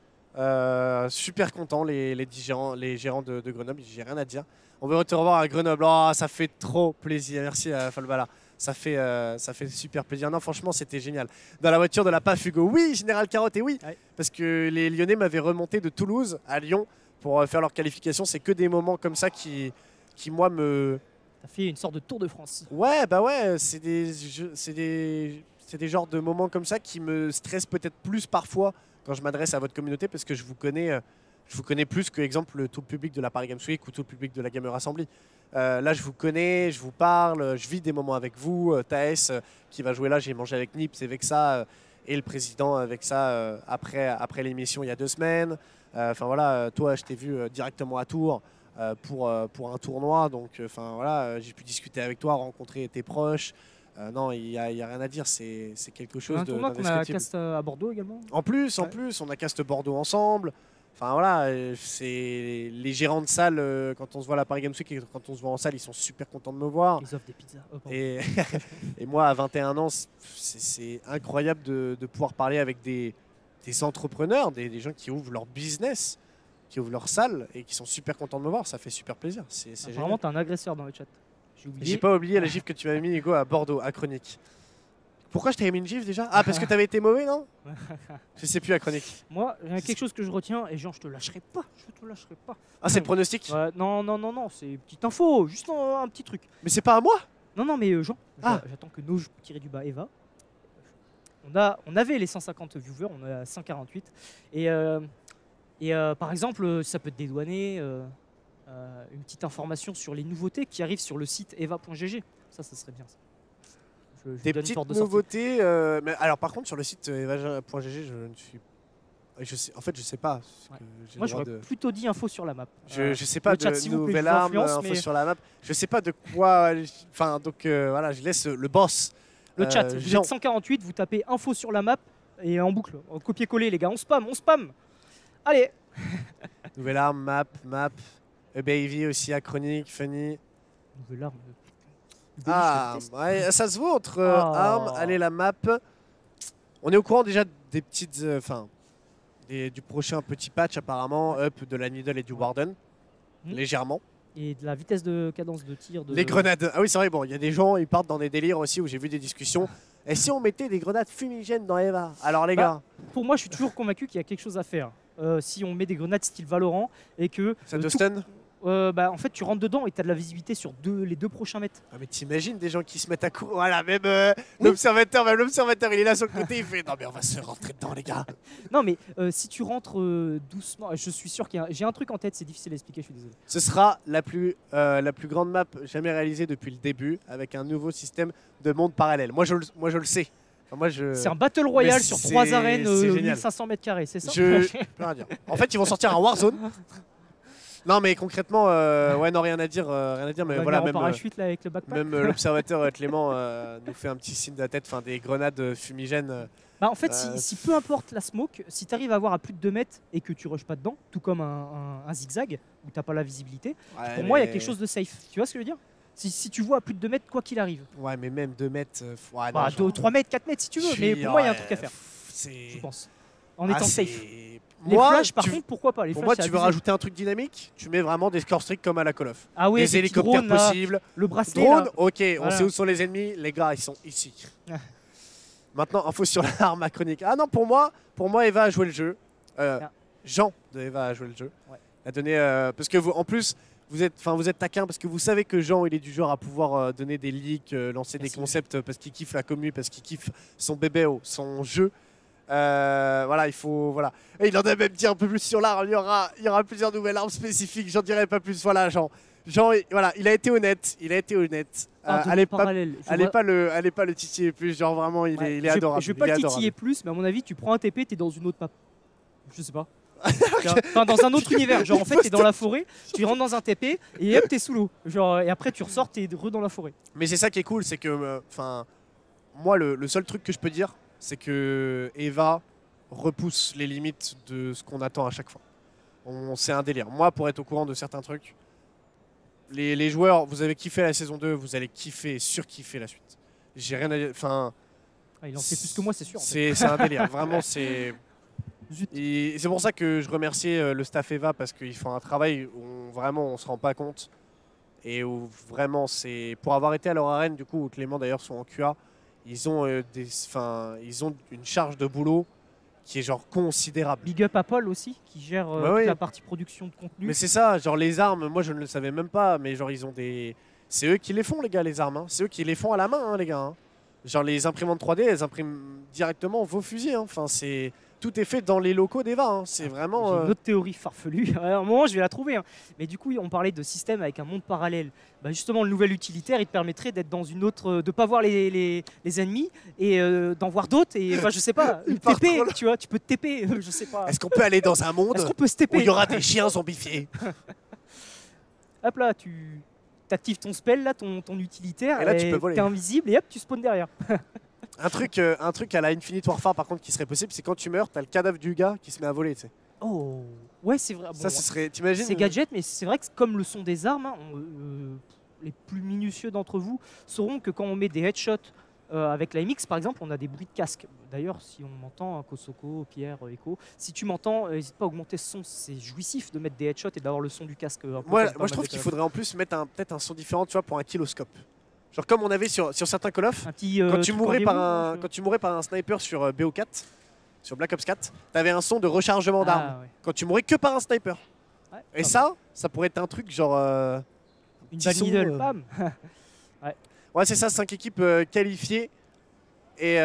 Super content les gérants de Grenoble, j'ai rien à dire. On veut te revoir à Grenoble, oh, ça fait trop plaisir, merci Falbala. Ça fait super plaisir. Non, franchement, c'était génial. Dans la voiture de la PAF, Hugo, oui, Général Carotte, et oui, ouais. Parce que les Lyonnais m'avaient remonté de Toulouse à Lyon pour faire leur qualification. C'est que des moments comme ça qui moi, me... T'as fait une sorte de Tour de France. Ouais, bah ouais, c'est des genres de moments comme ça qui me stressent peut-être plus parfois quand je m'adresse à votre communauté, parce que je vous connais plus que, exemple, tout le public de la Paris Games Week ou tout le public de la Gamer Assembly. Là, je vous connais, je vous parle, je vis des moments avec vous. Taes, qui va jouer là, j'ai mangé avec Nips et Vexa, et le président avec ça après l'émission il y a 2 semaines. Enfin voilà, toi, je t'ai vu directement à Tours pour un tournoi, donc voilà, j'ai pu discuter avec toi, rencontrer tes proches. Non, il y a rien à dire, c'est quelque chose un tournoi qu'on a cast à Bordeaux également. En plus, on a cast Bordeaux ensemble. Enfin voilà, c'est les gérants de salle, quand on se voit à la Paris Games Week et quand on se voit en salle, ils sont super contents de me voir. Ils offrent des pizzas. Et moi, à 21 ans, c'est incroyable de pouvoir parler avec des entrepreneurs, des gens qui ouvrent leur business, qui ouvrent leur salle et qui sont super contents de me voir. Ça fait super plaisir. Vraiment, t'es un agresseur dans le chat. J'ai pas oublié la gifle que tu m'avais mis, Hugo, à Bordeaux, à Chronique. Pourquoi je t'avais mis une gifle déjà? Ah, parce que t'avais été mauvais, non? Je sais plus, à Chronique. Moi, il y a quelque chose que je retiens, et genre, je te lâcherai pas. Ah, c'est le pronostic? Non, c'est une petite info, juste un petit truc. Mais c'est pas à moi? Non, mais Jean, j'attends que Noj tiré du bas Eva. On avait les 150 viewers, on est à 148. Et par exemple, ça peut te dédouaner une petite information sur les nouveautés qui arrivent sur le site eva.gg. Ça serait bien. Ça. Des petites nouveautés. Mais alors, par contre, sur le site eva.gg, en fait, je sais pas. Ouais. Moi, j'aurais plutôt dit info sur la map. Je sais pas de nouvelles armes, info sur la map. Je sais pas de quoi. Enfin, donc voilà, je laisse le boss. Le chat. Vous êtes 148, vous tapez info sur la map et en boucle. Copier-coller, les gars. On spam. Allez. Nouvelle arme, map. Baby aussi à Chronique, Funny. Nouvelle arme. Ah, ouais, ça se voit entre armes, allez la map. On est au courant déjà des petites, du prochain petit patch apparemment, up de la Needle et du Warden, légèrement. Et de la vitesse de cadence de tir. Les grenades. Ah oui, c'est vrai, bon, il y a des gens, ils partent dans des délires aussi où j'ai vu des discussions. Et si on mettait des grenades fumigènes dans Eva? Alors les gars. Pour moi, je suis toujours convaincu qu'il y a quelque chose à faire. Si on met des grenades style Valorant et que. Ça te stun? En fait, tu rentres dedans et tu as de la visibilité sur les 2 prochains mètres. Ah, mais t'imagines des gens qui se mettent à courir. Voilà, même l'observateur, il est là sur le côté, il fait non, mais on va se rentrer dedans, les gars. Non, mais si tu rentres doucement, je suis sûr j'ai un truc en tête, c'est difficile à expliquer, je suis désolé. Ce sera la plus grande map jamais réalisée depuis le début, avec un nouveau système de monde parallèle. Moi, je le sais. C'est un Battle Royale sur 3 arènes, 1500 mètres carrés, c'est ça? Je peux rien dire. En fait, ils vont sortir un Warzone. Non, mais concrètement, non, rien à dire, mais voilà, même parachute là avec le backpack. Même l'observateur Clément nous fait un petit signe de la tête, des grenades fumigènes. En fait, si peu importe la smoke, si tu arrives à avoir à plus de 2 mètres et que tu rushes pas dedans, tout comme un zigzag où t'as pas la visibilité, pour moi il y a quelque chose de safe. Tu vois ce que je veux dire? Si tu vois à plus de 2 mètres, quoi qu'il arrive. Ouais, mais même 2 mètres. 3 mètres, 4 mètres si tu veux, mais pour moi il y a un truc à faire. Je pense. En étant safe. Les flashs, par contre, pourquoi pas? Pour moi, tu veux rajouter un truc dynamique, tu mets vraiment des score streaks comme à la Call of. Ah oui, des hélicoptères possibles. Le bracelet. Drone, ok, on sait où sont les ennemis. Les gars, ils sont ici. Maintenant, info sur l'arme à Chronique. Ah non, pour moi, Eva a joué le jeu. Jean de Eva a joué le jeu. Ouais. A donné, parce que en plus, vous êtes taquin parce que vous savez que Jean, il est du genre à pouvoir donner des leaks, lancer des concepts parce qu'il kiffe la commu, parce qu'il kiffe son bébé, son jeu. Voilà, il faut. Voilà. Et il en a même dit un peu plus sur l'arme. Il y aura plusieurs nouvelles armes spécifiques. J'en dirai pas plus. Voilà, Jean, voilà, il a été honnête. Allez pas le titiller plus. Genre vraiment, il est adorable. Je vais pas le titiller plus, mais à mon avis, tu prends un TP, t'es dans une autre map. Je sais pas. Enfin, dans un autre univers. Genre, en fait, t'es dans la forêt, tu rentres dans un TP et hop, t'es sous l'eau. Genre, et après, tu ressors, t'es dans la forêt. Mais c'est ça qui est cool, c'est que, moi, le seul truc que je peux dire, c'est que Eva repousse les limites de ce qu'on attend à chaque fois. C'est un délire. Moi, pour être au courant de certains trucs, les joueurs, vous avez kiffé la saison 2, vous allez kiffer, surkiffer la suite. J'ai rien à dire. Enfin, il en sait plus que moi, c'est sûr. C'est un délire. Vraiment, c'est. Et c'est pour ça que je remercie le staff Eva parce qu'ils font un travail où vraiment on se rend pas compte et où vraiment c'est pour avoir été à leur arène du coup où Clément d'ailleurs sont en QA, ils ont ils ont une charge de boulot qui est genre considérable. Big up à Paul aussi qui gère toute la partie production de contenu. Mais c'est ça, genre les armes, moi je ne le savais même pas, mais genre ils ont des, c'est eux qui les font les gars les armes, hein. C'est eux qui les font à la main les gars. Hein. Genre les imprimantes 3D, elles impriment directement vos fusils. Hein. Enfin c'est tout est fait dans les locaux d'Eva. Hein. C'est vraiment. J'ai une autre théorie farfelue. À un moment, je vais la trouver. Hein. Mais du coup, on parlait de système avec un monde parallèle. Bah, justement, le nouvel utilitaire, il te permettrait d'être dans une autre, de pas voir les ennemis et d'en voir d'autres. Et enfin, je sais pas, TP, tu vois, tu peux te TP. Je sais pas. Est-ce qu'on peut aller dans un monde où il y aura des chiens zombifiés? Hop là, tu actives ton spell là, ton utilitaire. Et là, tu peux voler. T'es invisible et hop, tu spawns derrière. Un truc à la Infinite Warfare par contre qui serait possible, c'est quand tu meurs, t'as le cadavre du gars qui se met à voler, tu sais. Oh, ouais, c'est vrai. Bon, ça, ce serait, t'imagines? C'est gadget, mais c'est vrai que comme le sont des armes, hein, les plus minutieux d'entre vous sauront que quand on met des headshots avec la MX par exemple, on a des bruits de casque. D'ailleurs, si on m'entend, hein, Kosoko, Pierre, Echo, si tu m'entends, n'hésite pas à augmenter ce son, c'est jouissif de mettre des headshots et d'avoir le son du casque. Moi je trouve qu'il faudrait en plus mettre peut-être un son différent, tu vois, pour un killoscope. Genre comme on avait sur certains Call of, quand tu mourais par un sniper sur BO4, sur Black Ops 4, t'avais un son de rechargement d'armes. Ouais. Quand tu mourais que par un sniper. Ouais, et ça pourrait être un truc genre... une bad needle, bam. Ouais, c'est ça, 5 équipes qualifiées. Et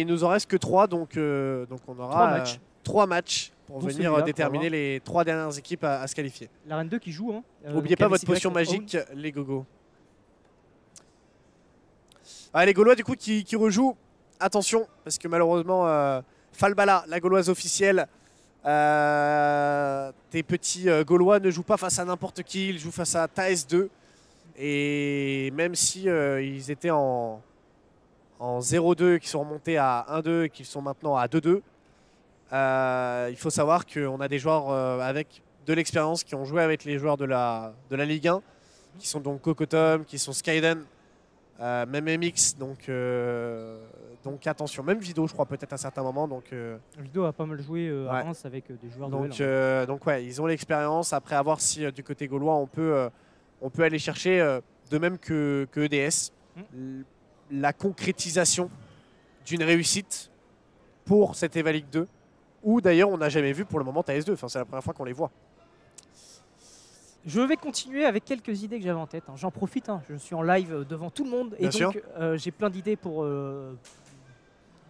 il nous en reste que 3, donc on aura 3 matchs pour venir déterminer les 3 dernières équipes à se qualifier. L'Arène 2 qui joue. Hein. N'oubliez pas votre potion magique, les gogos. Ah, les Gaulois du coup qui rejouent, attention parce que malheureusement Falbala, la Gauloise officielle, tes petits Gaulois ne jouent pas face à n'importe qui, ils jouent face à Taes 2 et même si ils étaient en 0-2, qui sont remontés à 1-2 et qui sont maintenant à 2-2, il faut savoir qu'on a des joueurs avec de l'expérience qui ont joué avec les joueurs de la Ligue 1 qui sont donc Cocotom, qui sont Skyden. Même MX, donc attention, même Vido je crois peut-être à certains moments. Vido a pas mal joué à Reims avec des joueurs de donc ouais, ils ont l'expérience. Après à voir si du côté gaulois on peut aller chercher, de même que EDS, la concrétisation d'une réussite pour cette EVA League 2, où d'ailleurs on n'a jamais vu pour le moment TS2, enfin, c'est la première fois qu'on les voit. Je vais continuer avec quelques idées que j'avais en tête. Hein. J'en profite, hein. Je suis en live devant tout le monde. Et bien donc, j'ai plein d'idées pour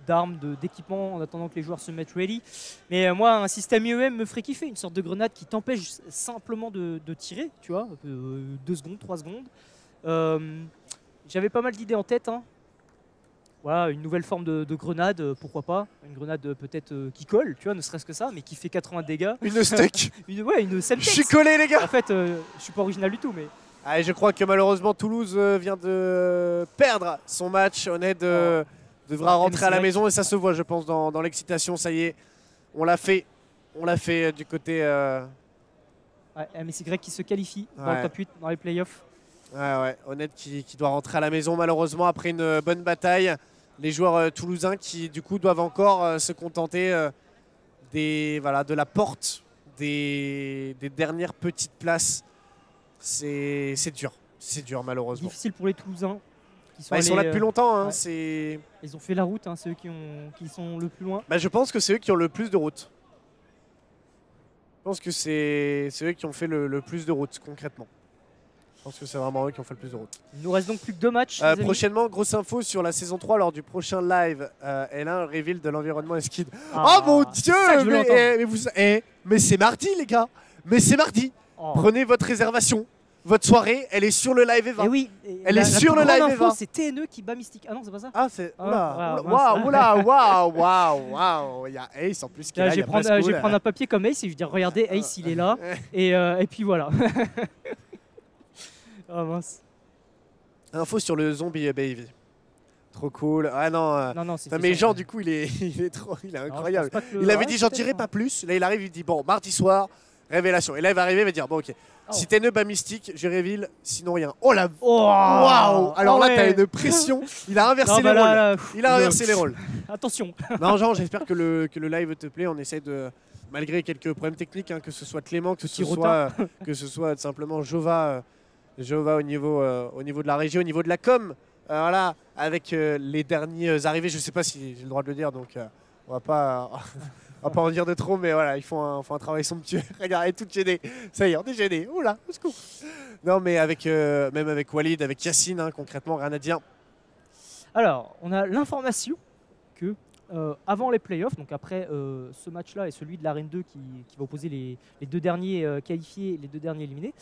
d'armes, d'équipements en attendant que les joueurs se mettent ready. Mais moi, un système IEM me ferait kiffer. Une sorte de grenade qui t'empêche simplement de tirer, tu vois, 2 secondes, 3 secondes. J'avais pas mal d'idées en tête. Hein. Voilà, une nouvelle forme de grenade, pourquoi pas. Une grenade peut-être qui colle, tu vois, ne serait-ce que ça, mais qui fait 80 dégâts. Une stuck. une Semtex. Je suis collé, les gars. En fait, je suis pas original du tout, mais... Ah, je crois que malheureusement, Toulouse vient de perdre son match. Honnête devra rentrer à la maison et ça se voit, je pense, dans l'excitation. Ça y est, on l'a fait. On l'a fait du côté... Ouais, MSY qui se qualifie dans le top 8, dans les playoffs. Ouais, Honnête qui doit rentrer à la maison malheureusement après une bonne bataille. Les joueurs toulousains qui du coup doivent encore se contenter de la porte des dernières petites places. C'est dur malheureusement. Difficile pour les Toulousains. Ils sont là depuis longtemps. Hein, ils ont fait la route, hein, c'est eux qui sont le plus loin. Je pense que c'est eux qui ont le plus de route. Je pense que c'est eux qui ont fait le plus de route concrètement. Je pense que c'est vraiment eux qui ont fait le plus de route. Il nous reste donc plus que 2 matchs. Prochainement, grosse info sur la saison 3 lors du prochain live. L1 reveal de l'environnement Eskid. Oh mon dieu! Mais c'est mardi les gars! Mais c'est mardi! Prenez votre réservation. votre soirée, elle est sur le live Eva. Et oui, Elle est sur le live Eva. C'est TNE qui bat Mystique. Ah non, c'est pas ça. Ah, c'est. Ah, Waouh. Il y a Ace en plus qui est là. Je vais prendre un papier comme Ace et je vais dire regardez, Ace il est là. Et puis voilà. Ah mince. Info sur le zombie baby. Trop cool. Ah non. Non, c'est mais Jean, du coup, il est incroyable. Il avait dit j'en dirai pas plus. Là, il arrive, il dit bon, mardi soir, révélation. Et là, il va arriver, il va dire bon, ok. Si t'es ne bas mystique, je révèle, sinon rien. Oh la. Waouh. Alors là, t'as une pression. Il a inversé les rôles. Il a inversé les rôles. Attention. Non, Jean, j'espère que le live te plaît. On essaie de, malgré quelques problèmes techniques, que ce soit Clément, que ce soit simplement Jova au niveau de la régie, au niveau de la com. Voilà, avec les derniers arrivés, je sais pas si j'ai le droit de le dire, donc on va pas en dire de trop, mais voilà, ils font un travail somptueux. Regardez, tout gêné. Ça y est, on est gêné. Oula, au secours. Non, mais même avec Walid, avec Yacine, concrètement, rien à dire. Alors, on a l'information que avant les playoffs, donc après ce match-là et celui de l'Arène 2 qui va opposer les deux derniers qualifiés et les deux derniers éliminés,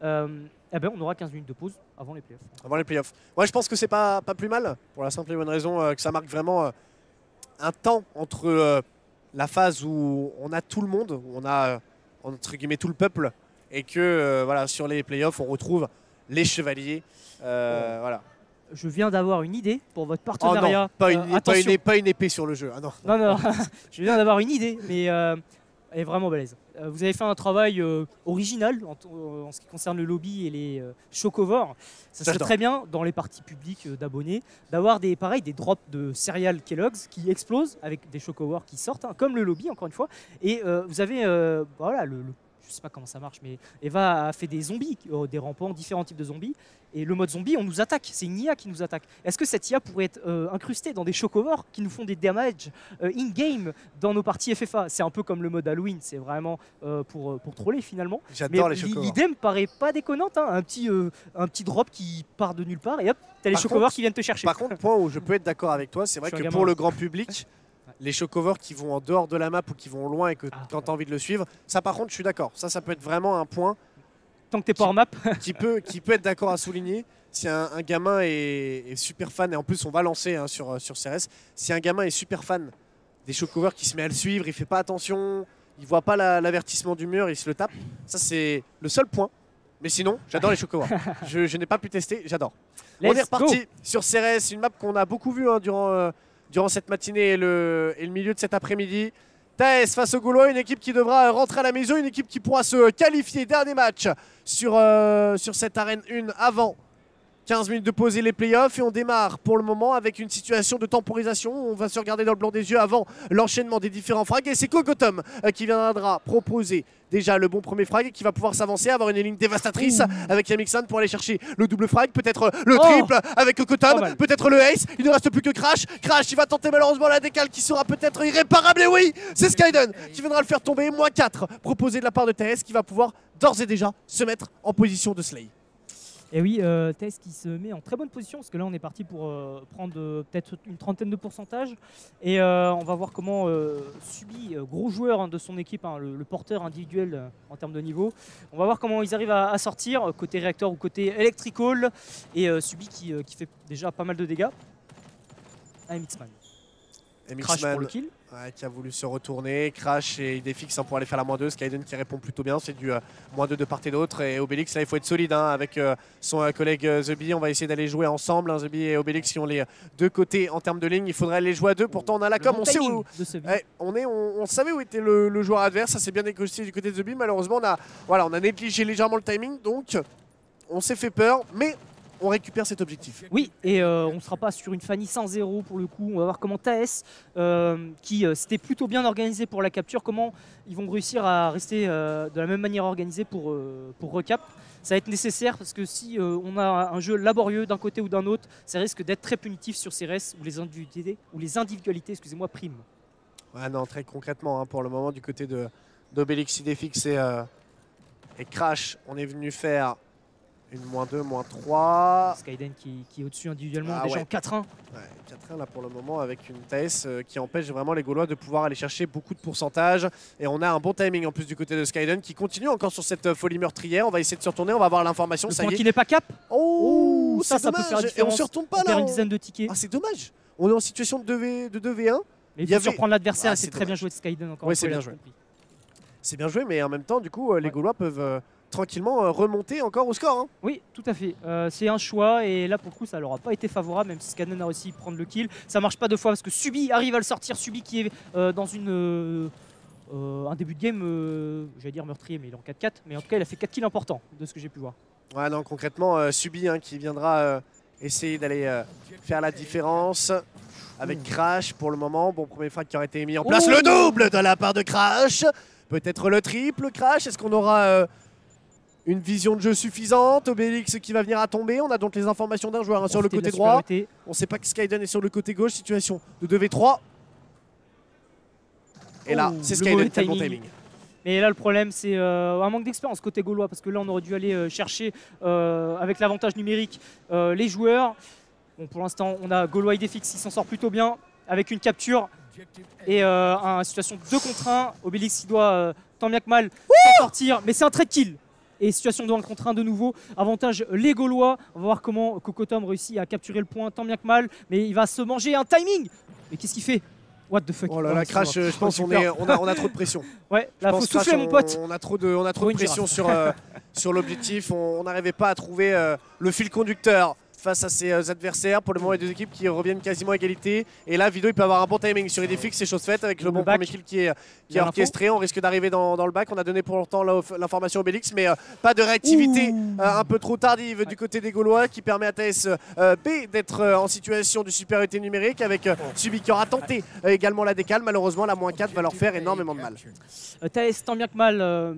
on aura 15 minutes de pause avant les playoffs. Avant les playoffs. Moi, je pense que c'est pas plus mal, pour la simple et bonne raison que ça marque vraiment un temps entre la phase où on a tout le monde, où on a entre guillemets tout le peuple, et que voilà, sur les playoffs, on retrouve les chevaliers. Voilà. Je viens d'avoir une idée pour votre partenariat. Oh non, pas une épée sur le jeu. Ah non. Non. Je viens d'avoir une idée, mais elle est vraiment balèze. Vous avez fait un travail original en ce qui concerne le lobby et les chocovores. Ça serait très bien dans les parties publiques d'abonnés d'avoir des drops de céréales Kellogg's qui explosent avec des chocovores qui sortent, comme le lobby encore une fois. Et vous avez je sais pas comment ça marche, mais Eva a fait des zombies, des rampants, différents types de zombies. Et le mode zombie, on nous attaque. C'est une IA qui nous attaque. Est-ce que cette IA pourrait être incrustée dans des chocovores qui nous font des damages in-game dans nos parties FFA? C'est un peu comme le mode Halloween. C'est vraiment pour troller finalement. J'adore les chocovores. L'idée me paraît pas déconnante. Un petit drop qui part de nulle part et hop, t'as les chocovores qui viennent te chercher. Par contre, point où je peux être d'accord avec toi, c'est vrai que pour le grand public, les chocovores qui vont en dehors de la map ou qui vont loin et que quand tu as envie de le suivre, ça par contre je suis d'accord. Ça peut être vraiment un point. Tant que t'es pas hors map. qui peut être d'accord à souligner. Si un gamin est super fan, et en plus on va lancer sur CRS, si un gamin est super fan des chocovores qui se met à le suivre, il fait pas attention, il voit pas l'avertissement du mur, il se le tape. Ça c'est le seul point. Mais sinon, j'adore les chocovores. je n'ai pas pu tester, j'adore. On est reparti sur CRS, une map qu'on a beaucoup vue durant cette matinée et le milieu de cet après-midi. TAS face au Gaulois, une équipe qui devra rentrer à la maison, une équipe qui pourra se qualifier. Dernier match sur cette arène 1 avant 15 minutes de pause et les playoffs. Et on démarre pour le moment avec une situation de temporisation. On va se regarder dans le blanc des yeux avant l'enchaînement des différents frags. Et c'est Cocotom qui viendra proposer déjà le bon premier frag et qui va pouvoir s'avancer, avoir une ligne dévastatrice avec Yamixan pour aller chercher le double frag, peut-être le triple avec Cocotom, peut-être le ace. Il ne reste plus que Crash. Crash, il va tenter malheureusement la décale qui sera peut-être irréparable. Et oui, c'est Skyden qui viendra le faire tomber. -4 proposé de la part de TS qui va pouvoir d'ores et déjà se mettre en position de Slay. Et oui, Tess qui se met en très bonne position, parce que là on est parti pour prendre peut-être une trentaine de pourcentages. Et on va voir comment Subi, gros joueur de son équipe, le porteur individuel en termes de niveau, on va voir comment ils arrivent à sortir, côté réacteur ou côté electrical. Et Subi qui fait déjà pas mal de dégâts. Un Mixman. Crash pour le kill. Qui a voulu se retourner, Crash et Idefix pour aller faire la -2, Skyden qui répond plutôt bien, c'est du -2 de part et d'autre. Et Obélix, là il faut être solide avec son collègue The Bee. On va essayer d'aller jouer ensemble, The Bee et Obélix qui ont les deux côtés en termes de ligne. Il faudrait les jouer à deux, pourtant on a la com, on sait où. On savait où était le joueur adverse, ça s'est bien négocié du côté de The Bee. Malheureusement on a négligé légèrement le timing, donc on s'est fait peur, mais on récupère cet objectif. Oui, et on ne sera pas sur une Fanny 100-0 pour le coup. On va voir comment TAS, qui s'était plutôt bien organisé pour la capture, comment ils vont réussir à rester de la même manière organisés pour recap. Ça va être nécessaire parce que si on a un jeu laborieux d'un côté ou d'un autre, ça risque d'être très punitif sur CRS où les individualités priment. Ouais, non, très concrètement, pour le moment, du côté d'Obélix, Idefix et Crash, on est venu faire Une -2, -3. Skyden qui est au-dessus individuellement, Ah déjà ouais. en 4-1. Ouais, 4-1 là pour le moment avec une Thaes qui empêche vraiment les Gaulois de pouvoir aller chercher beaucoup de pourcentage. Et on a un bon timing en plus du côté de Skyden qui continue encore sur cette folie meurtrière. On va essayer de se retourner, on va voir l'information. Le Ça point y est. qui n'est pas cap. Oh, ça c'est peut faire la dommage. Et on différence. se retourne pas On là. perd une dizaine de tickets. Ah, c'est dommage. On est en situation de 2v1. Mais il y faut avait- surprendre l'adversaire Ah, et c'est c'est très bien dommage. joué de Skyden encore Ouais, une c'est fois, il a bien tout joué. compris. C'est bien joué, mais en même temps, du coup, les Ouais. Gaulois peuvent tranquillement remonter encore au score. Hein. Oui, tout à fait. C'est un choix et là pour le coup ça leur a pas été favorable même si Skyden a réussi à prendre le kill. Ça marche pas deux fois parce que Subi arrive à le sortir. Subi qui est dans un début de game, j'allais dire meurtrier mais il est en 4-4. Mais en tout cas il a fait 4 kills importants de ce que j'ai pu voir. Ouais, non, concrètement, Subi qui viendra essayer d'aller faire la différence avec Crash pour le moment. Bon, premier frag qui aurait été mis en place. Oh. Le double de la part de Crash. Peut-être le triple Crash. Est-ce qu'on aura une vision de jeu suffisante? Obélix qui va venir à tomber. On a donc les informations d'un joueur sur le Profiter de côté la droit. supériorité. On sait pas que Skyden est sur le côté gauche. Situation de 2v3. Et là, Oh, c'est le Skyden mauvais qui a le bon timing. timing. Mais là le problème c'est un manque d'expérience côté gaulois parce que là on aurait dû aller chercher avec l'avantage numérique les joueurs. Bon, pour l'instant on a Gaulois Idefix qui s'en sort plutôt bien avec une capture et une situation 2 contre 1. Obélix qui doit tant bien que mal s'en sortir mais c'est un trade kill. Et situation de 1 contre 1 de nouveau, avantage les Gaulois. On va voir comment Cocotom réussit à capturer le point tant bien que mal, mais il va se manger un timing. Mais qu'est-ce qu'il fait? What the fuck? Oh là là, c'est Crash, bon. je pense qu'on Super. on a trop de pression. Ouais, Je là pense faut Crash, souffler mon pote. On a trop de Pour une pression girafe. sur l'objectif. On n'arrivait pas à trouver le fil conducteur face à ses adversaires. Pour le moment, il y a deux équipes qui reviennent quasiment à égalité. Et là, Vido, il peut avoir un bon timing sur Idefix, c'est chose faite avec le bon back. premier kill qui est Il y a orchestré. On risque d'arriver dans le back. On a donné pour longtemps l'information Obélix, mais pas de réactivité un peu trop tardive du côté des Gaulois qui permet à TS B d'être en situation de supériorité numérique avec Subi qui aura tenté également la décale. Malheureusement, la -4 va leur faire énormément de mal. Thaes, tant bien que mal,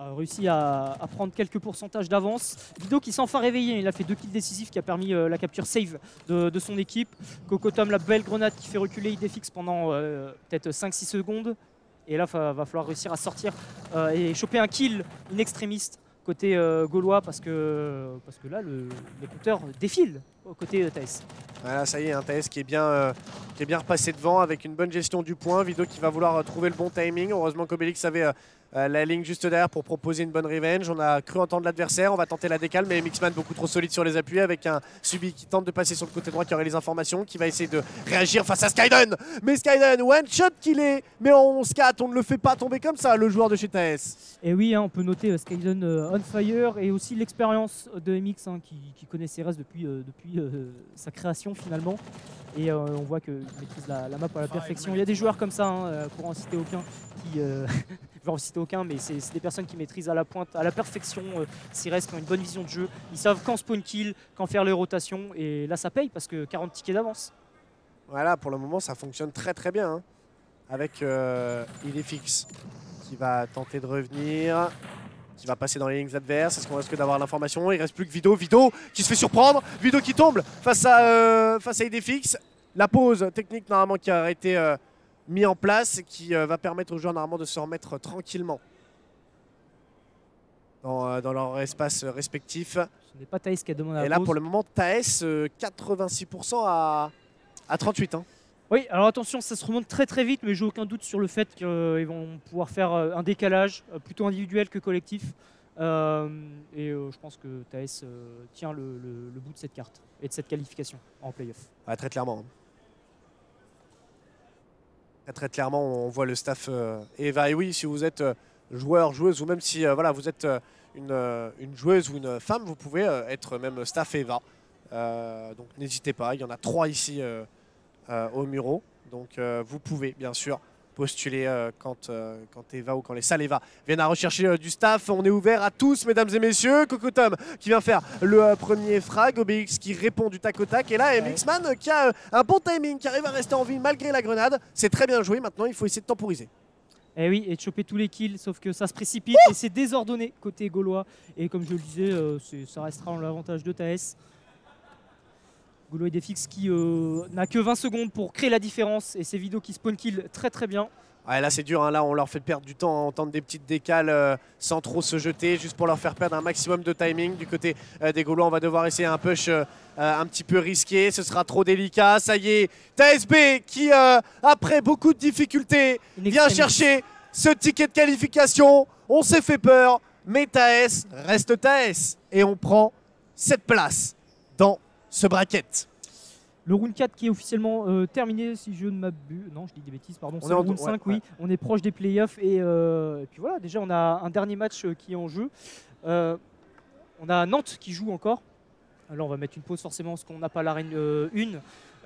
a réussi à prendre quelques pourcentages d'avance. Vido qui s'est enfin réveillé, il a fait 2 kills décisifs qui a permis la capture save de son équipe. Cocotom, la belle grenade qui fait reculer Idefix pendant peut-être 5-6 secondes. Et là, va falloir réussir à sortir et choper un kill in extrémiste côté gaulois parce que là, les compteurs défilent au côté Thaes. Voilà, ça y est, un TS qui est bien repassé devant avec une bonne gestion du point. Vido qui va vouloir trouver le bon timing. Heureusement qu'Obélix avait la ligne juste derrière pour proposer une bonne revenge. On a cru entendre l'adversaire, on va tenter la décale, mais Mixman beaucoup trop solide sur les appuis avec un Subi qui tente de passer sur le côté droit qui aurait les informations, qui va essayer de réagir face à Skyden. Mais Skyden, one shot qu'il est, mais en 11-4, on ne le fait pas tomber comme ça, le joueur de chez TS. Et oui, hein, on peut noter Skyden on fire et aussi l'expérience de MX qui connaît CRS depuis sa création finalement. Et on voit qu'il maîtrise la map à la perfection. Il y a des joueurs comme ça, pour en citer aucun, qui, je vais en citer aucun, mais c'est des personnes qui maîtrisent à la pointe, à la perfection CRS, qui ont une bonne vision de jeu. Ils savent quand spawn kill, quand faire les rotations. Et là, ça paye parce que 40 tickets d'avance. Voilà, pour le moment, ça fonctionne très très bien. Hein. Avec Idefix qui va tenter de revenir, qui va passer dans les lignes adverses. Est-ce qu'on risque d'avoir l'information? Il reste plus que Vido. Vido qui se fait surprendre. Vido qui tombe face à Idefix. La pause technique normalement qui a été mis en place et qui va permettre aux joueurs normalement de se remettre tranquillement dans leur espace respectif. Ce n'est pas Thaes qui a demandé la Et là pause. pour le moment, Thaes 86% à 38. Hein. Oui, alors attention, ça se remonte très très vite, mais j'ai aucun doute sur le fait qu'ils vont pouvoir faire un décalage plutôt individuel que collectif. Je pense que Thaes tient le bout de cette carte et de cette qualification en playoff. Ouais, très clairement. Très clairement, on voit le staff Eva. Et oui, si vous êtes joueur, joueuse, ou même si voilà, vous êtes une joueuse ou une femme, vous pouvez être même staff Eva. Donc n'hésitez pas, il y en a 3 ici au Muro. Donc vous pouvez bien sûr postuler quand Eva ou quand les salles Eva viennent à rechercher du staff. On est ouvert à tous, mesdames et messieurs. Cocotom qui vient faire le premier frag. Obélix qui répond du tac au tac. Et là, Mixman qui a un bon timing, qui arrive à rester en vie malgré la grenade. C'est très bien joué. Maintenant, il faut essayer de temporiser. Et oui, et de choper tous les kills, sauf que ça se précipite et c'est désordonné côté gaulois. Et comme je le disais, ça restera en l'avantage de Thaes. Gaulois Idefix qui n'a que 20 secondes pour créer la différence et c'est Vido qui spawn kill très très bien. Ouais, là c'est dur, hein. Là on leur fait perdre du temps, on tente des petites décales sans trop se jeter, juste pour leur faire perdre un maximum de timing. Du côté des Gaulois, on va devoir essayer un push un petit peu risqué, ce sera trop délicat. Ça y est, TSB qui, après beaucoup de difficultés, vient chercher ce ticket de qualification. On s'est fait peur, mais TAS reste TAS. Et on prend cette place dans ce bracket. Le round 4 qui est officiellement terminé, si je ne m'abuse. Non, je dis des bêtises, pardon. C'est le round 5, oui. On est proche des playoffs. Et puis voilà, déjà, on a un dernier match qui est en jeu. On a Nantes qui joue encore. Là, on va mettre une pause forcément parce qu'on n'a pas l'arène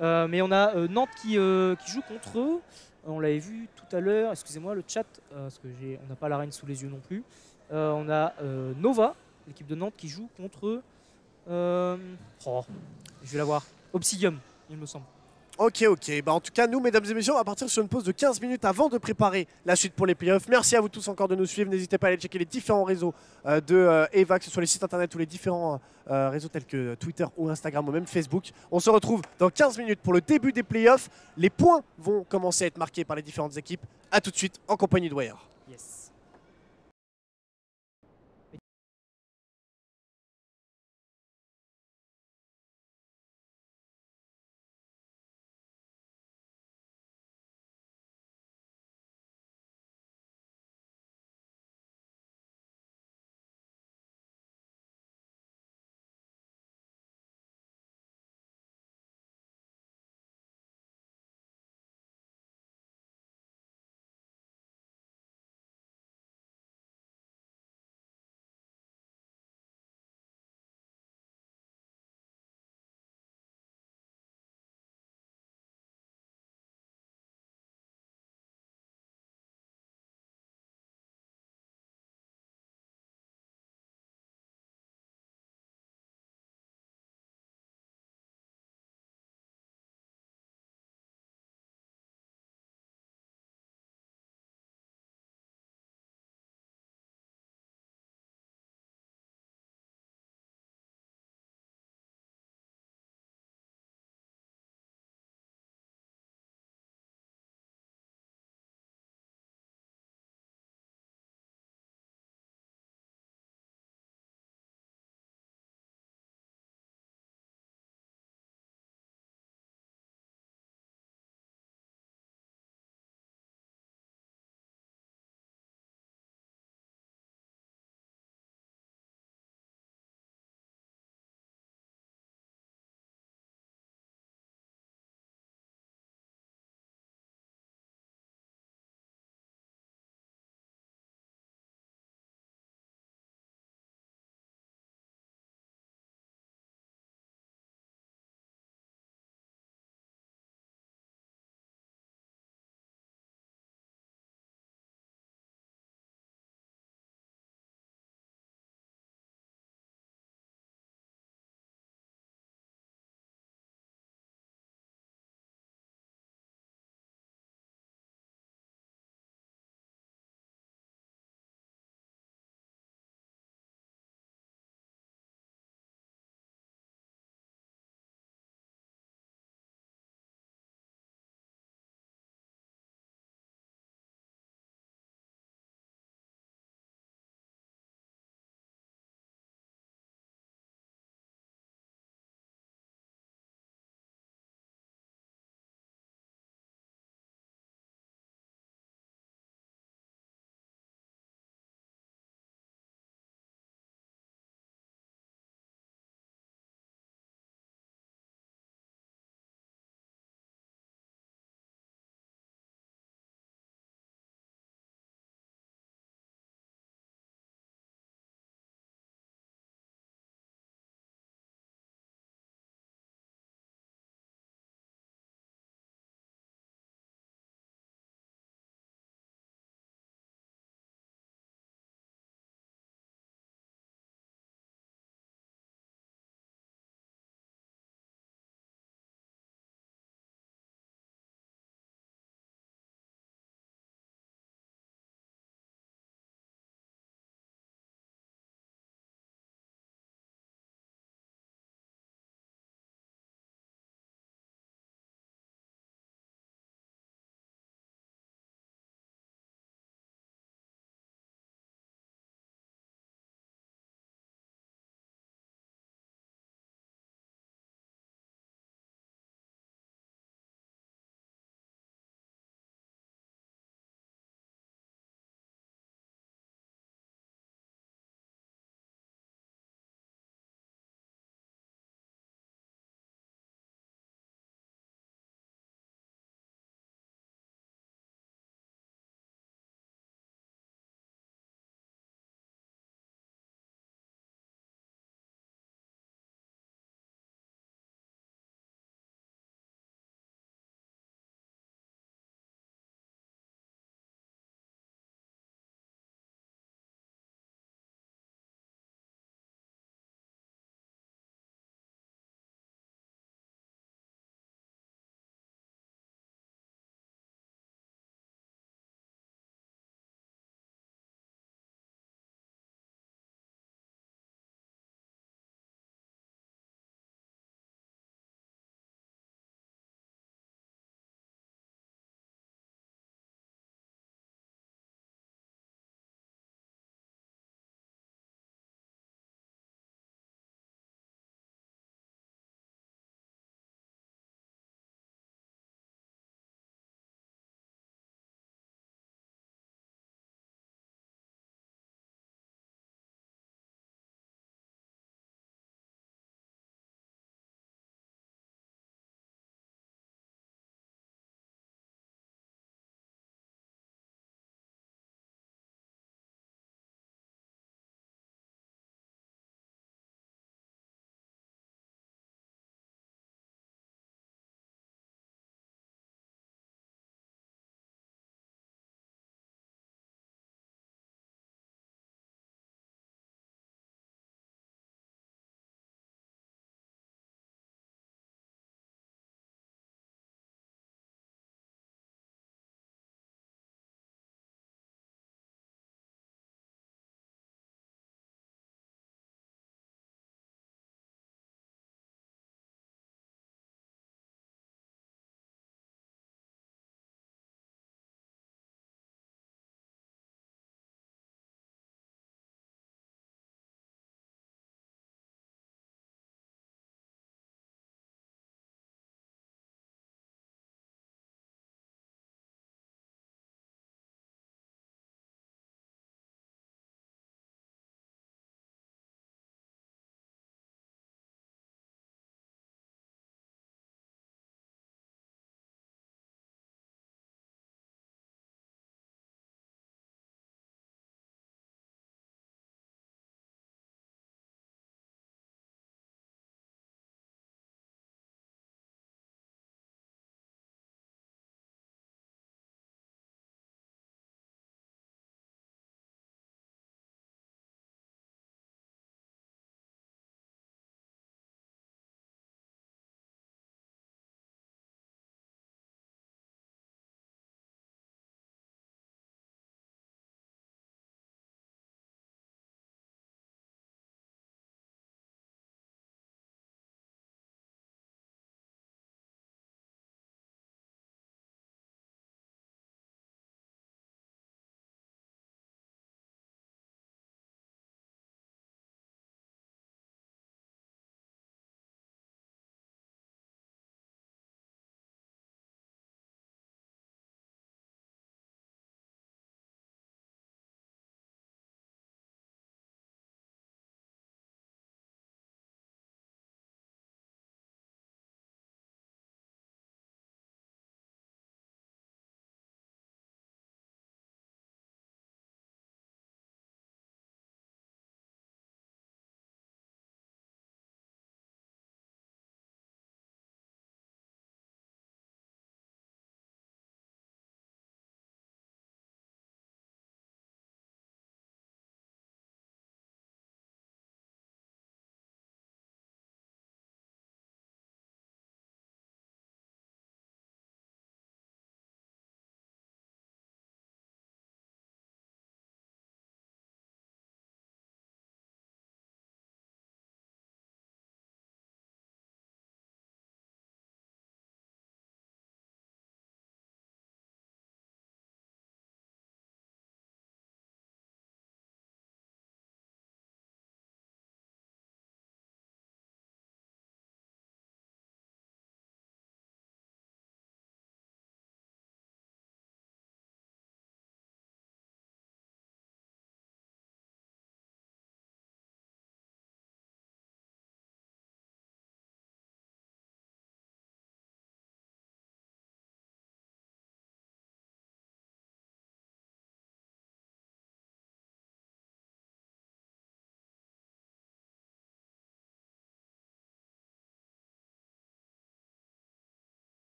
1. Mais on a Nantes qui joue contre eux. On l'avait vu tout à l'heure. Excusez-moi, le chat, parce qu'on n'a pas l'arène sous les yeux non plus. On a Nova, l'équipe de Nantes, qui joue contre... je vais la voir. Obsidium, il me semble. Ok. Bah, en tout cas, nous, mesdames et messieurs, on va partir sur une pause de 15 minutes avant de préparer la suite pour les playoffs. Merci à vous tous encore de nous suivre. N'hésitez pas à aller checker les différents réseaux de EVA, que ce soit les sites internet ou les différents réseaux tels que Twitter ou Instagram ou même Facebook. On se retrouve dans 15 minutes pour le début des playoffs. Les points vont commencer à être marqués par les différentes équipes. A tout de suite en compagnie de Wire. Yes.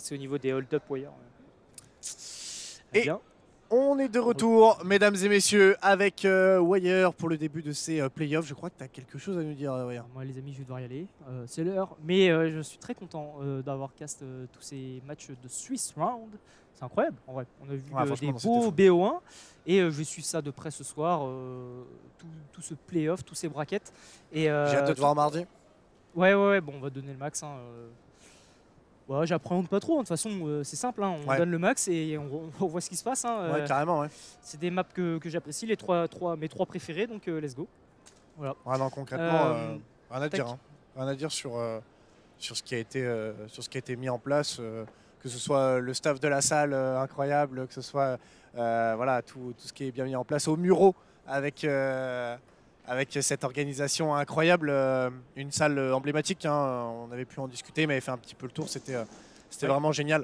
c'est au niveau des hold-up wire. Et Bien. on est de retour, mesdames et messieurs, avec Wire pour le début de ces playoffs. Je crois que tu as quelque chose à nous dire, Wire. Moi les amis, je vais devoir y aller, c'est l'heure. Mais je suis très content d'avoir cast tous ces matchs de Swiss Round. C'est incroyable en vrai. On a vu Ouais, des franchement, beaux c'était fou. BO1 et je vais suivre ça de près ce soir. Tout ce playoff, tous ces brackets. Et, J'ai hâte de te voir mardi. Ouais, bon, on va donner le max. Ouais, j'appréhende pas trop, hein. De toute façon, c'est simple, hein. On Ouais. donne le max et on voit ce qui se passe, hein. Ouais, carrément, ouais. C'est des maps que j'apprécie, mes trois préférés, donc let's go. Voilà. Ouais, non, concrètement, rien à tac. dire. Hein. Rien à dire sur ce qui a été mis en place, que ce soit le staff de la salle incroyable, que ce soit voilà, tout ce qui est bien mis en place au Muro avec cette organisation incroyable, une salle emblématique, hein, on avait pu en discuter, mais avait fait un petit peu le tour, c'était Ouais. vraiment génial.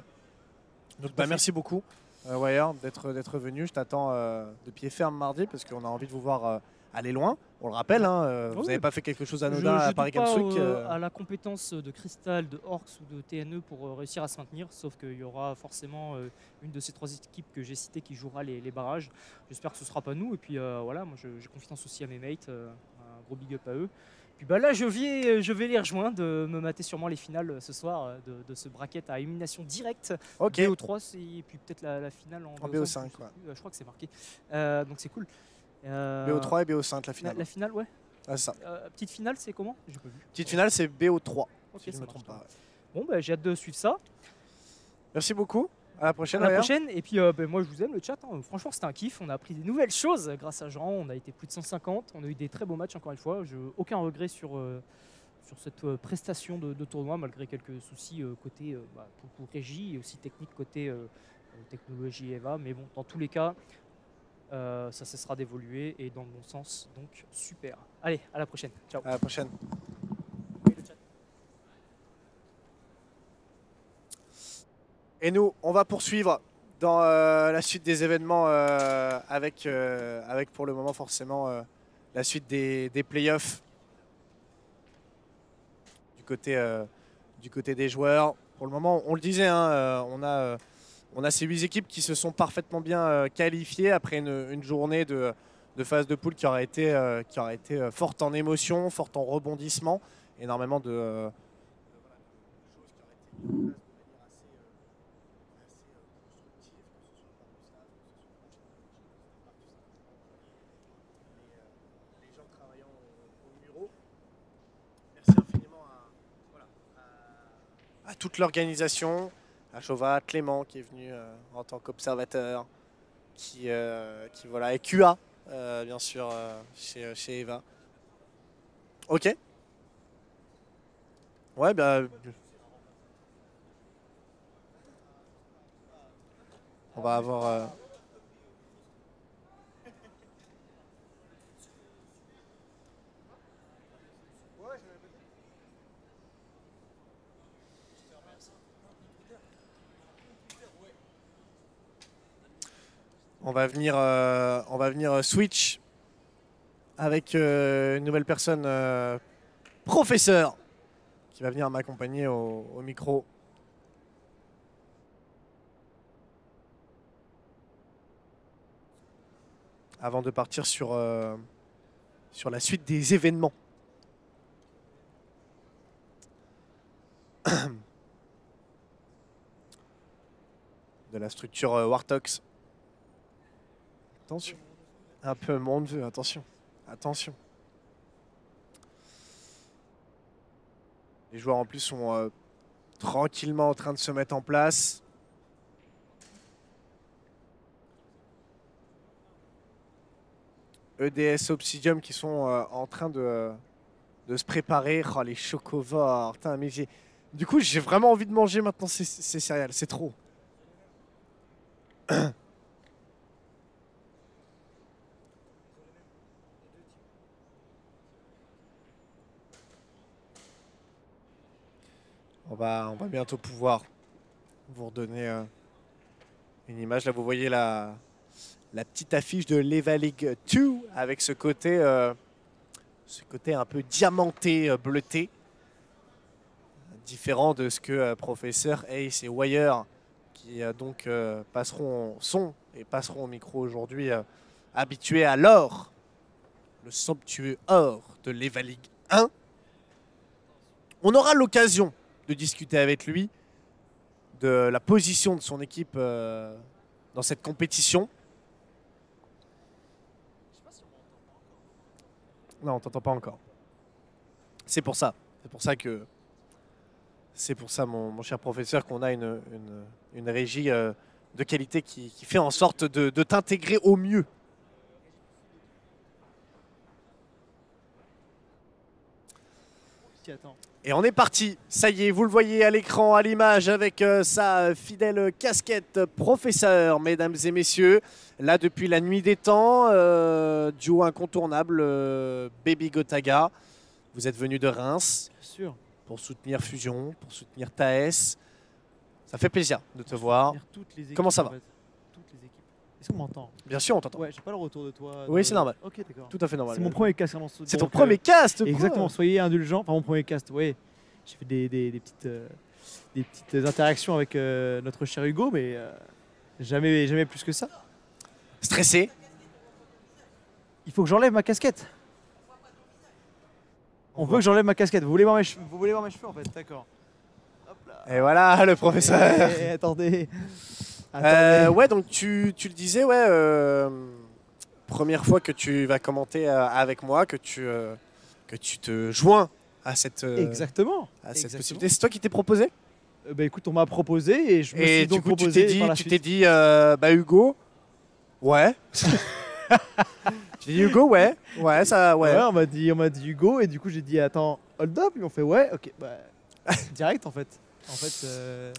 Donc Tout à fait. merci beaucoup Wire d'être venu, je t'attends de pied ferme mardi parce qu'on a envie de vous voir aller loin. On le rappelle, hein, vous Oui. n'avez pas fait quelque chose Je d'anodin à doute Paris pas Games Week. à la compétence de Crystal, de Orcs ou de TNE pour réussir à se maintenir, sauf qu'il y aura forcément une de ces trois équipes que j'ai citées qui jouera les barrages. J'espère que ce ne sera pas nous, et puis voilà, moi j'ai confiance aussi à mes mates, un gros big up à eux. Puis bah là je vais les rejoindre, me mater sûrement les finales ce soir de ce bracket à élimination directe. Ok, BO3 et puis peut-être la finale en en BO5. BO5, ouais. Je crois que c'est marqué. Donc c'est cool. BO3 et BO5 la finale. La finale, ouais. Ah, c'est ça. Petite finale, c'est comment? J'ai pas vu. Petite finale, c'est BO3, Ok, si je ça ne me marche. trompe pas. Ouais. Bon, bah, j'ai hâte de suivre ça. Merci beaucoup, à la prochaine. À la Wire. prochaine. Et puis, moi, je vous aime le chat, hein. Franchement, c'était un kiff. On a appris des nouvelles choses grâce à Jean. On a été plus de 150. On a eu des très beaux matchs, encore une fois. Aucun regret sur cette prestation de tournoi, malgré quelques soucis côté pour régie et aussi technique côté technologie EVA. Mais bon, dans tous les cas, ça cessera d'évoluer et dans le bon sens. Donc, super. Allez, à la prochaine. Ciao. À la prochaine. Et nous, on va poursuivre dans la suite des événements avec pour le moment forcément la suite des playoffs du côté des joueurs. Pour le moment, on le disait, hein, on a ces 8 équipes qui se sont parfaitement bien qualifiées après une journée de phase de poule qui aura été forte en émotion, forte en rebondissement, énormément de choses qui auraient été mises en place de manière assez les gens travaillant au bureau. Merci infiniment à toute l'organisation, à Chauvat, Clément qui est venu en tant qu'observateur, qui voilà, et QA bien sûr chez Eva. Ok. Ouais, bah. On va avoir. On va venir switch avec une nouvelle personne, professeur, qui va venir m'accompagner au micro. Avant de partir sur la suite des événements. De la structure Wartox. Attention. Un peu monde vue, attention. Attention. Les joueurs en plus sont tranquillement en train de se mettre en place. EDS Obsidium qui sont en train de se préparer. Oh, les chocovores. Putain, mais du coup, j'ai vraiment envie de manger maintenant ces céréales. C'est trop. On va bientôt pouvoir vous redonner une image. Là, vous voyez la petite affiche de l'Eva League 2 avec ce côté un peu diamanté, bleuté. différent de ce que Professeur, Ace et Wire, qui donc passeront au micro aujourd'hui, habitués à l'or, le somptueux or de l'Eva League 1. On aura l'occasion de discuter avec lui de la position de son équipe dans cette compétition. Non, on t'entend pas encore. C'est pour ça. C'est pour ça, mon cher professeur, qu'on a une régie de qualité qui fait en sorte de t'intégrer au mieux. Et on est parti. Ça y est, vous le voyez à l'écran, à l'image, avec sa fidèle casquette professeur, mesdames et messieurs. Là, depuis la nuit des temps, duo incontournable, Baby Gotaga. Vous êtes venu de Reims. Bien sûr. Pour soutenir Fusion, pour soutenir Taes. Ça fait plaisir de te voir. Comment ça va? Toutes les équipes. Est-ce qu'on m'entend? Bien sûr, on t'entend. Ouais, j'ai pas le retour de toi. Oui, c'est normal. Ok, d'accord. Tout à fait normal. C'est mon premier cast. C'est ton premier cast. Exactement, soyez indulgents. Enfin, mon premier cast, oui. J'ai fait des petites interactions avec notre cher Hugo, mais jamais plus que ça. Stressé? Il faut que j'enlève ma casquette. On veut que j'enlève ma casquette. Vous voulez voir mes cheveux, en fait, d'accord. Et voilà, le professeur. Attendez. Ouais, donc tu le disais, ouais. Première fois que tu vas commenter avec moi, que tu te joins à cette, Exactement. Cette possibilité. C'est toi qui t'es proposé? Bah écoute, on m'a proposé et je me suis donc proposé. Tu t'es dit, Hugo, ouais. Tu dis Hugo, ouais, ça, ouais. Ouais, on m'a dit Hugo et du coup j'ai dit attends, hold up, ils m'ont fait ouais, ok, bah direct en fait.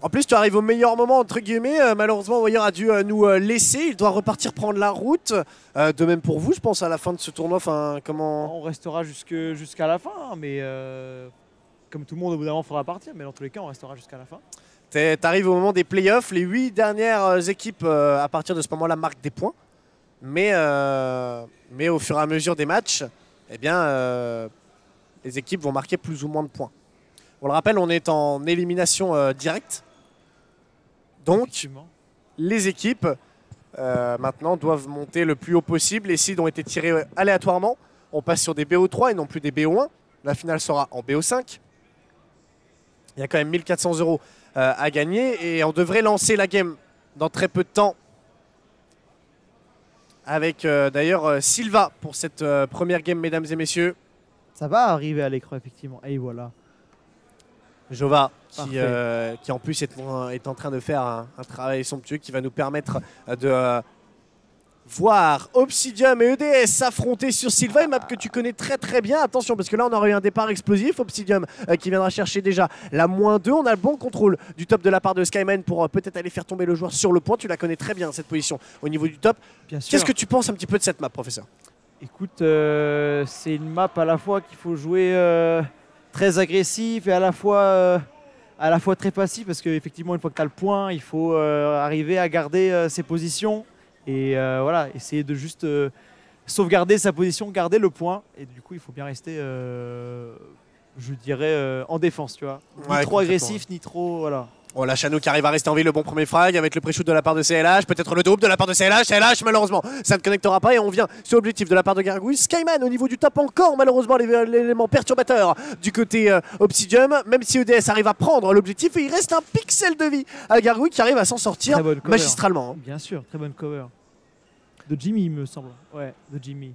En plus, tu arrives au meilleur moment entre guillemets. Malheureusement, Wire a dû nous laisser. Il doit repartir prendre la route. De même pour vous, je pense à la fin de ce tournoi. Enfin, comment? On restera jusqu'à la fin, hein, mais comme tout le monde au bout d'un moment, il faudra partir. Mais dans tous les cas, on restera jusqu'à la fin. T'arrives au moment des playoffs. Les 8 dernières équipes à partir de ce moment-là marquent des points. Mais au fur et à mesure des matchs, eh bien, les équipes vont marquer plus ou moins de points. On le rappelle, on est en élimination directe. Donc, les équipes, maintenant, doivent monter le plus haut possible. Les seeds ont été tirés aléatoirement. On passe sur des BO3 et non plus des BO1. La finale sera en BO5. Il y a quand même 1400 € à gagner. Et on devrait lancer la game dans très peu de temps. Avec d'ailleurs Silva pour cette première game, mesdames et messieurs. Ça va arriver à l'écran, effectivement. Et voilà. Jova, qui en plus est en train de faire un travail somptueux qui va nous permettre de voir Obsidium et EDS s'affronter sur Silva, une map que tu connais très très bien. Attention, parce que là on aurait eu un départ explosif. Obsidium qui viendra chercher déjà la -2. On a le bon contrôle du top de la part de Skyman pour peut-être aller faire tomber le joueur sur le point. Tu la connais très bien, cette position au niveau du top. Qu'est-ce que tu penses un petit peu de cette map, professeur? Écoute, c'est une map à la fois qu'il faut jouer très agressif et à la fois très passif, parce qu'effectivement une fois que tu as le point, il faut arriver à garder ses positions et voilà, essayer de juste sauvegarder sa position, garder le point, et du coup il faut bien rester je dirais en défense, tu vois, ni trop agressif ni trop, voilà. Oh, la Chano qui arrive à rester en vie, le bon premier frag avec le pré-shoot de la part de CLH, peut-être le double de la part de CLH. CLH, malheureusement, ça ne connectera pas et on vient sur l'objectif de la part de Gargouille. Skyman au niveau du top encore, malheureusement, l'élément perturbateur du côté Obsidium, même si EDS arrive à prendre l'objectif et il reste un pixel de vie à Gargouille qui arrive à s'en sortir magistralement. Bien sûr, très bonne cover. De Jimmy, il me semble. Ouais, de Jimmy.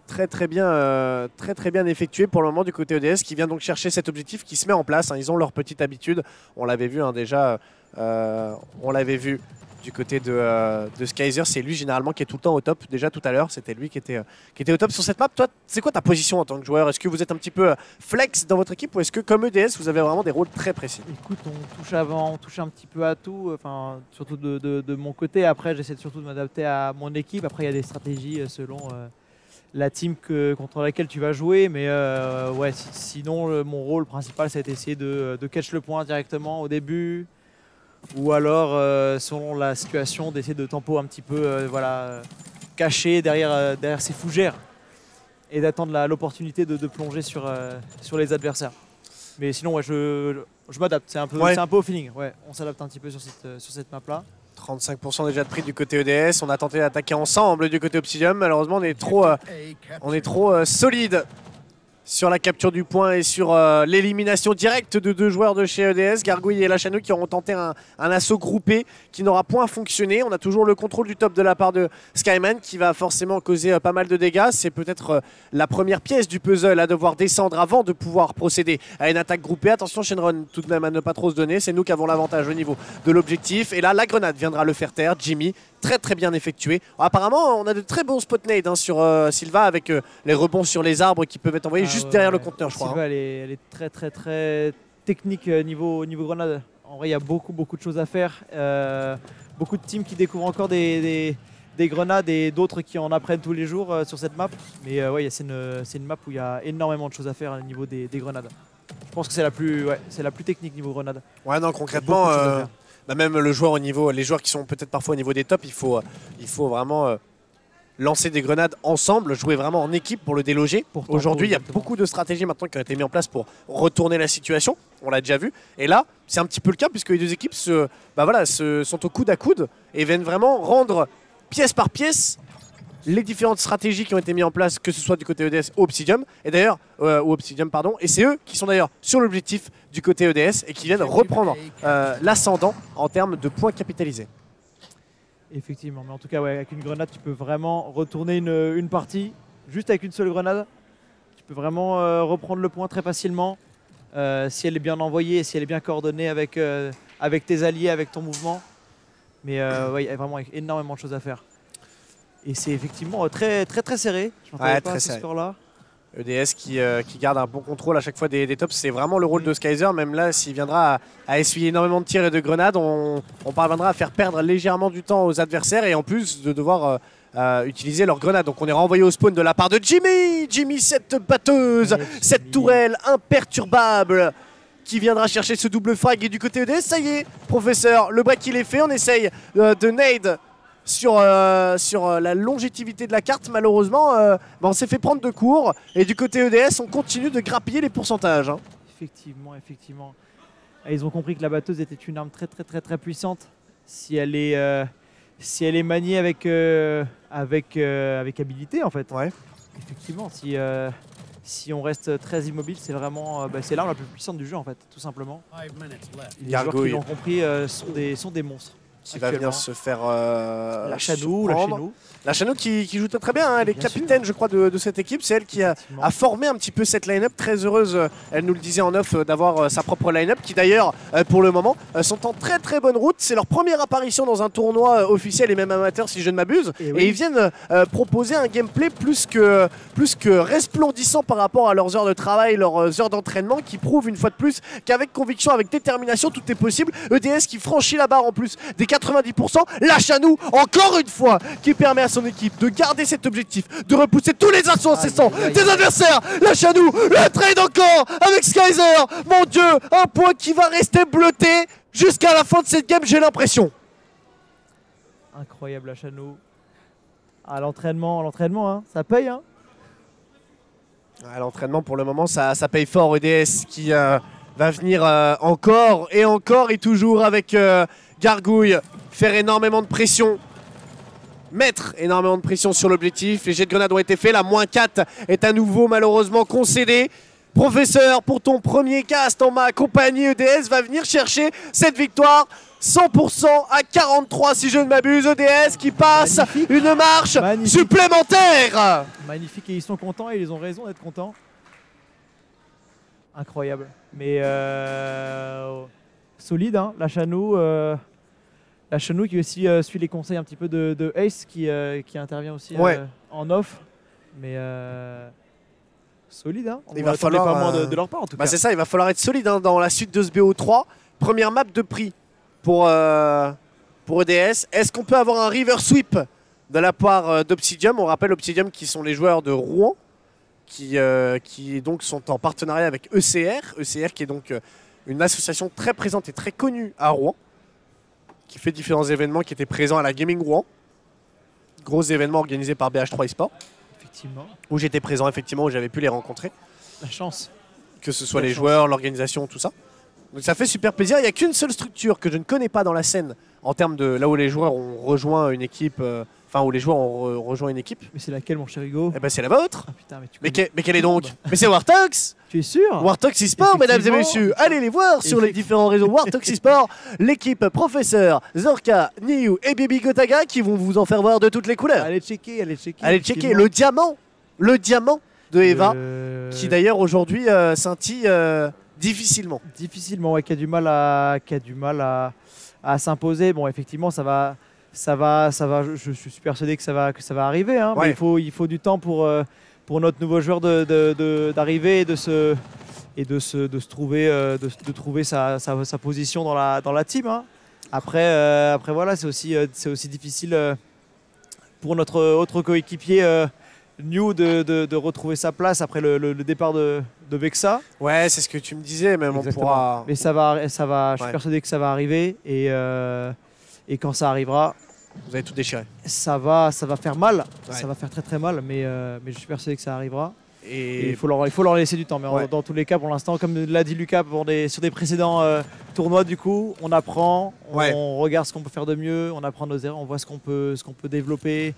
Très bien effectué pour le moment du côté EDS qui vient donc chercher cet objectif qui se met en place. Hein. Ils ont leur petite habitude. On l'avait vu déjà. On l'avait vu du côté de Skyzer. C'est lui généralement qui est tout le temps au top. Déjà tout à l'heure, c'était lui qui était au top sur cette map. Toi, c'est quoi ta position en tant que joueur? Est-ce que vous êtes un petit peu flex dans votre équipe ou est-ce que comme EDS, vous avez vraiment des rôles très précis? Écoute, on touche avant, on touche un petit peu à tout. Enfin, surtout de mon côté. Après, j'essaie surtout de m'adapter à mon équipe. Après, il y a des stratégies selon la team contre laquelle tu vas jouer, mais ouais, sinon mon rôle principal c'est d'essayer de catch le point directement au début, ou alors selon la situation d'essayer de tempo un petit peu voilà, caché derrière ces fougères et d'attendre l'opportunité de plonger sur les adversaires. Mais sinon, ouais, je m'adapte. C'est un peu au feeling. Ouais, on s'adapte un petit peu sur cette map-là. 35% déjà de prix du côté EDS. On a tenté d'attaquer ensemble du côté Obsidium. Malheureusement, on est trop solide sur la capture du point et sur l'élimination directe de 2 joueurs de chez EDS, Gargouille et Lachano, qui auront tenté un assaut groupé qui n'aura point fonctionné. On a toujours le contrôle du top de la part de Skyman qui va forcément causer pas mal de dégâts. C'est peut-être la première pièce du puzzle à devoir descendre avant de pouvoir procéder à une attaque groupée. Attention Shenron tout de même à ne pas trop se donner. C'est nous qui avons l'avantage au niveau de l'objectif. Et là, la grenade viendra le faire taire. Jimmy, très bien effectué. Apparemment, on a de très bons spot nades sur Sylva avec les rebonds sur les arbres qui peuvent être envoyés juste derrière le conteneur, je crois. Sylva, elle est très technique niveau grenade. En vrai, il y a beaucoup de choses à faire. Beaucoup de teams qui découvrent encore des grenades et d'autres qui en apprennent tous les jours sur cette map. Mais ouais, c'est une map où il y a énormément de choses à faire au niveau des grenades. Je pense que c'est la plus technique niveau grenade. Ouais, non, concrètement, même le joueur les joueurs qui sont peut-être parfois au niveau des tops, il faut vraiment lancer des grenades ensemble, jouer vraiment en équipe pour le déloger. Aujourd'hui, il y a beaucoup de stratégies maintenant qui ont été mises en place pour retourner la situation. On l'a déjà vu. Et là, c'est un petit peu le cas puisque les deux équipes sont au coude à coude et viennent vraiment rendre pièce par pièce les différentes stratégies qui ont été mises en place, que ce soit du côté EDS ou Obsidium. Et d'ailleurs, et c'est eux qui sont d'ailleurs sur l'objectif du côté EDS et qui viennent reprendre l'ascendant en termes de points capitalisés. Effectivement, mais en tout cas, ouais, avec une grenade, tu peux vraiment retourner une partie, juste avec une seule grenade. Tu peux vraiment reprendre le point très facilement, si elle est bien envoyée, si elle est bien coordonnée avec tes alliés, avec ton mouvement. Mais ouais, il y a vraiment énormément de choses à faire. Et c'est effectivement très serré. Je m'attendais pas à ce score-là. EDS qui garde un bon contrôle à chaque fois des tops, c'est vraiment le rôle de Skyzer. Même là, s'il viendra à essuyer énormément de tirs et de grenades, on parviendra à faire perdre légèrement du temps aux adversaires et en plus de devoir utiliser leurs grenades. Donc on est renvoyé au spawn de la part de Jimmy, cette batteuse, cette tourelle imperturbable qui viendra chercher ce double frag. Et du côté EDS, ça y est, professeur, le break il est fait, on essaye de nade sur la longévité de la carte. Malheureusement, on s'est fait prendre de court. Et du côté EDS, on continue de grappiller les pourcentages. Effectivement. Ils ont compris que la batteuse était une arme très puissante. Si elle est maniée avec habilité, en fait. Ouais. Effectivement, si on reste très immobile, c'est vraiment c'est l'arme la plus puissante du jeu, en fait, tout simplement. Les joueurs qui l'ont compris sont des monstres. Qui va venir se faire Lachano qui joue très bien, hein. Elle est capitaine je crois de cette équipe. C'est elle qui a formé un petit peu cette line-up. Très heureuse, elle nous le disait en off, d'avoir sa propre line-up qui d'ailleurs pour le moment sont en très bonne route. C'est leur première apparition dans un tournoi officiel et même amateur si je ne m'abuse. Et ils viennent proposer un gameplay plus que resplendissant par rapport à leurs heures de travail, leurs heures d'entraînement, qui prouvent une fois de plus qu'avec conviction, avec détermination, tout est possible. EDS qui franchit la barre en plus des 90%. Lachano encore une fois qui permet à son équipe de garder cet objectif, de repousser tous les assauts incessants des adversaires. Lachano, le trade encore avec Skyzer. Mon Dieu, un point qui va rester bleuté jusqu'à la fin de cette game, j'ai l'impression. Incroyable Lachano. À l'entraînement, hein, ça paye. Hein. À l'entraînement pour le moment, ça paye fort. EDS qui va venir encore et toujours avec Gargouille, faire énormément de pression, mettre énormément de pression sur l'objectif. Les jets de grenade ont été faits, la -4 est à nouveau malheureusement concédée. Professeur, pour ton premier cast en ma compagnie, EDS va venir chercher cette victoire 100% à 43 si je ne m'abuse. EDS qui passe une marche supplémentaire. Magnifique, et ils sont contents et ils ont raison d'être contents. Incroyable. Mais solide, hein, Lachano qui aussi suit les conseils un petit peu de Ace qui intervient aussi en off. Mais solide, hein. Il va falloir pas moins de leur part en tout cas. C'est ça, il va falloir être solide hein, dans la suite de ce BO3. Première map de prix pour EDS. Est-ce qu'on peut avoir un river sweep de la part d'Obsidium? On rappelle Obsidium qui sont les joueurs de Rouen qui donc sont en partenariat avec ECR qui est donc une association très présente et très connue à Rouen, qui fait différents événements, qui étaient présents à la Gaming Rouen. Gros événements organisés par BH3 eSport. Effectivement. Où j'étais présent, effectivement, où j'avais pu les rencontrer. La chance. que ce soit Quelle les chance. joueurs, l'organisation, tout ça. Donc ça fait super plaisir. Il n'y a qu'une seule structure que je ne connais pas dans la scène en termes de là où les joueurs ont rejoint une équipe, enfin où les joueurs ont rejoint une équipe. Mais c'est laquelle, mon cher Hugo? Eh ben c'est la vôtre. Ah putain, mais tu Mais, connais- mais quelle est donc? Mais c'est Wartox. Tu es sûr? Wartox eSport, mesdames et Effectivement. messieurs. Allez les voir sur les différents réseaux Wartox eSport. L'équipe Professeur, Zorka, Niu et Bibi Gotaga qui vont vous en faire voir de toutes les couleurs. Allez checker, allez checker. Allez checker effectivement. le diamant de Eva, Le- qui d'ailleurs aujourd'hui scintille difficilement. difficilement, ouais, qui a du mal à s'imposer. Bon, effectivement, ça va. Je suis persuadé que ça va arriver. Hein, Ouais. mais il faut du temps pour notre nouveau joueur d'arriver et de se trouver sa position dans la team. Hein. Après voilà, c'est aussi difficile pour notre autre coéquipier New de retrouver sa place après le départ de Vexa. Ouais, c'est ce que tu me disais, même on Exactement. pourra. Mais ça va, je suis Ouais. persuadé que ça va arriver et quand ça arrivera, Vous avez tout déchiré. ça va faire mal, Ouais. ça va faire très très mal, mais je suis persuadé que ça arrivera. Et Et il faut leur laisser du temps. Mais Ouais. dans tous les cas, pour l'instant, comme l'a dit Lucas sur des précédents tournois, du coup, on apprend, Ouais. on regarde ce qu'on peut faire de mieux, on apprend nos erreurs, on voit ce qu'on peut développer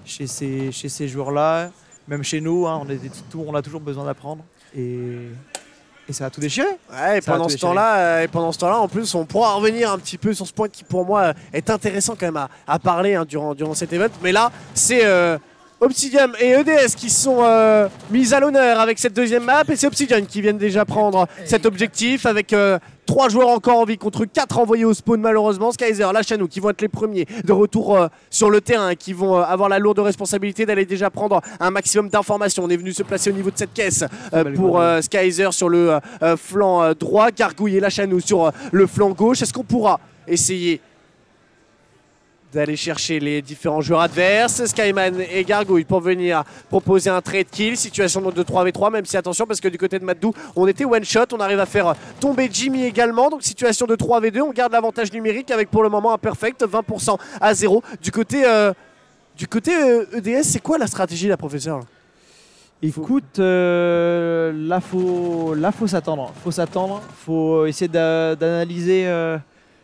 chez ces joueurs-là, même chez nous. Hein, on a toujours besoin d'apprendre et ça va tout déchirer. Ouais, et Ça va pendant tout ce temps-là, en plus, on pourra revenir un petit peu sur ce point qui, pour moi, est intéressant quand même à parler hein, durant cet event. Mais là, c'est Obsidian et EDS qui sont mis à l'honneur avec cette deuxième map. Et c'est Obsidian qui viennent déjà prendre cet objectif avec 3 joueurs encore en vie contre 4 envoyés au spawn malheureusement. Skyzer, Lachanou qui vont être les premiers de retour sur le terrain, qui vont avoir la lourde responsabilité d'aller déjà prendre un maximum d'informations. On est venu se placer au niveau de cette caisse pour Skyzer sur le flanc droit, Gargouille et Lachanou sur le flanc gauche. Est-ce qu'on pourra essayer d'aller chercher les différents joueurs adverses, Skyman et Gargouille pour venir proposer un trade kill, situation donc de 3v3, même si attention parce que du côté de Maddou on était one shot, on arrive à faire tomber Jimmy également, donc situation de 3v2, on garde l'avantage numérique avec pour le moment un perfect, 20% à 0. Du côté EDS, c'est quoi la stratégie la professeure? Écoute, là faut s'attendre. Faut essayer d'analyser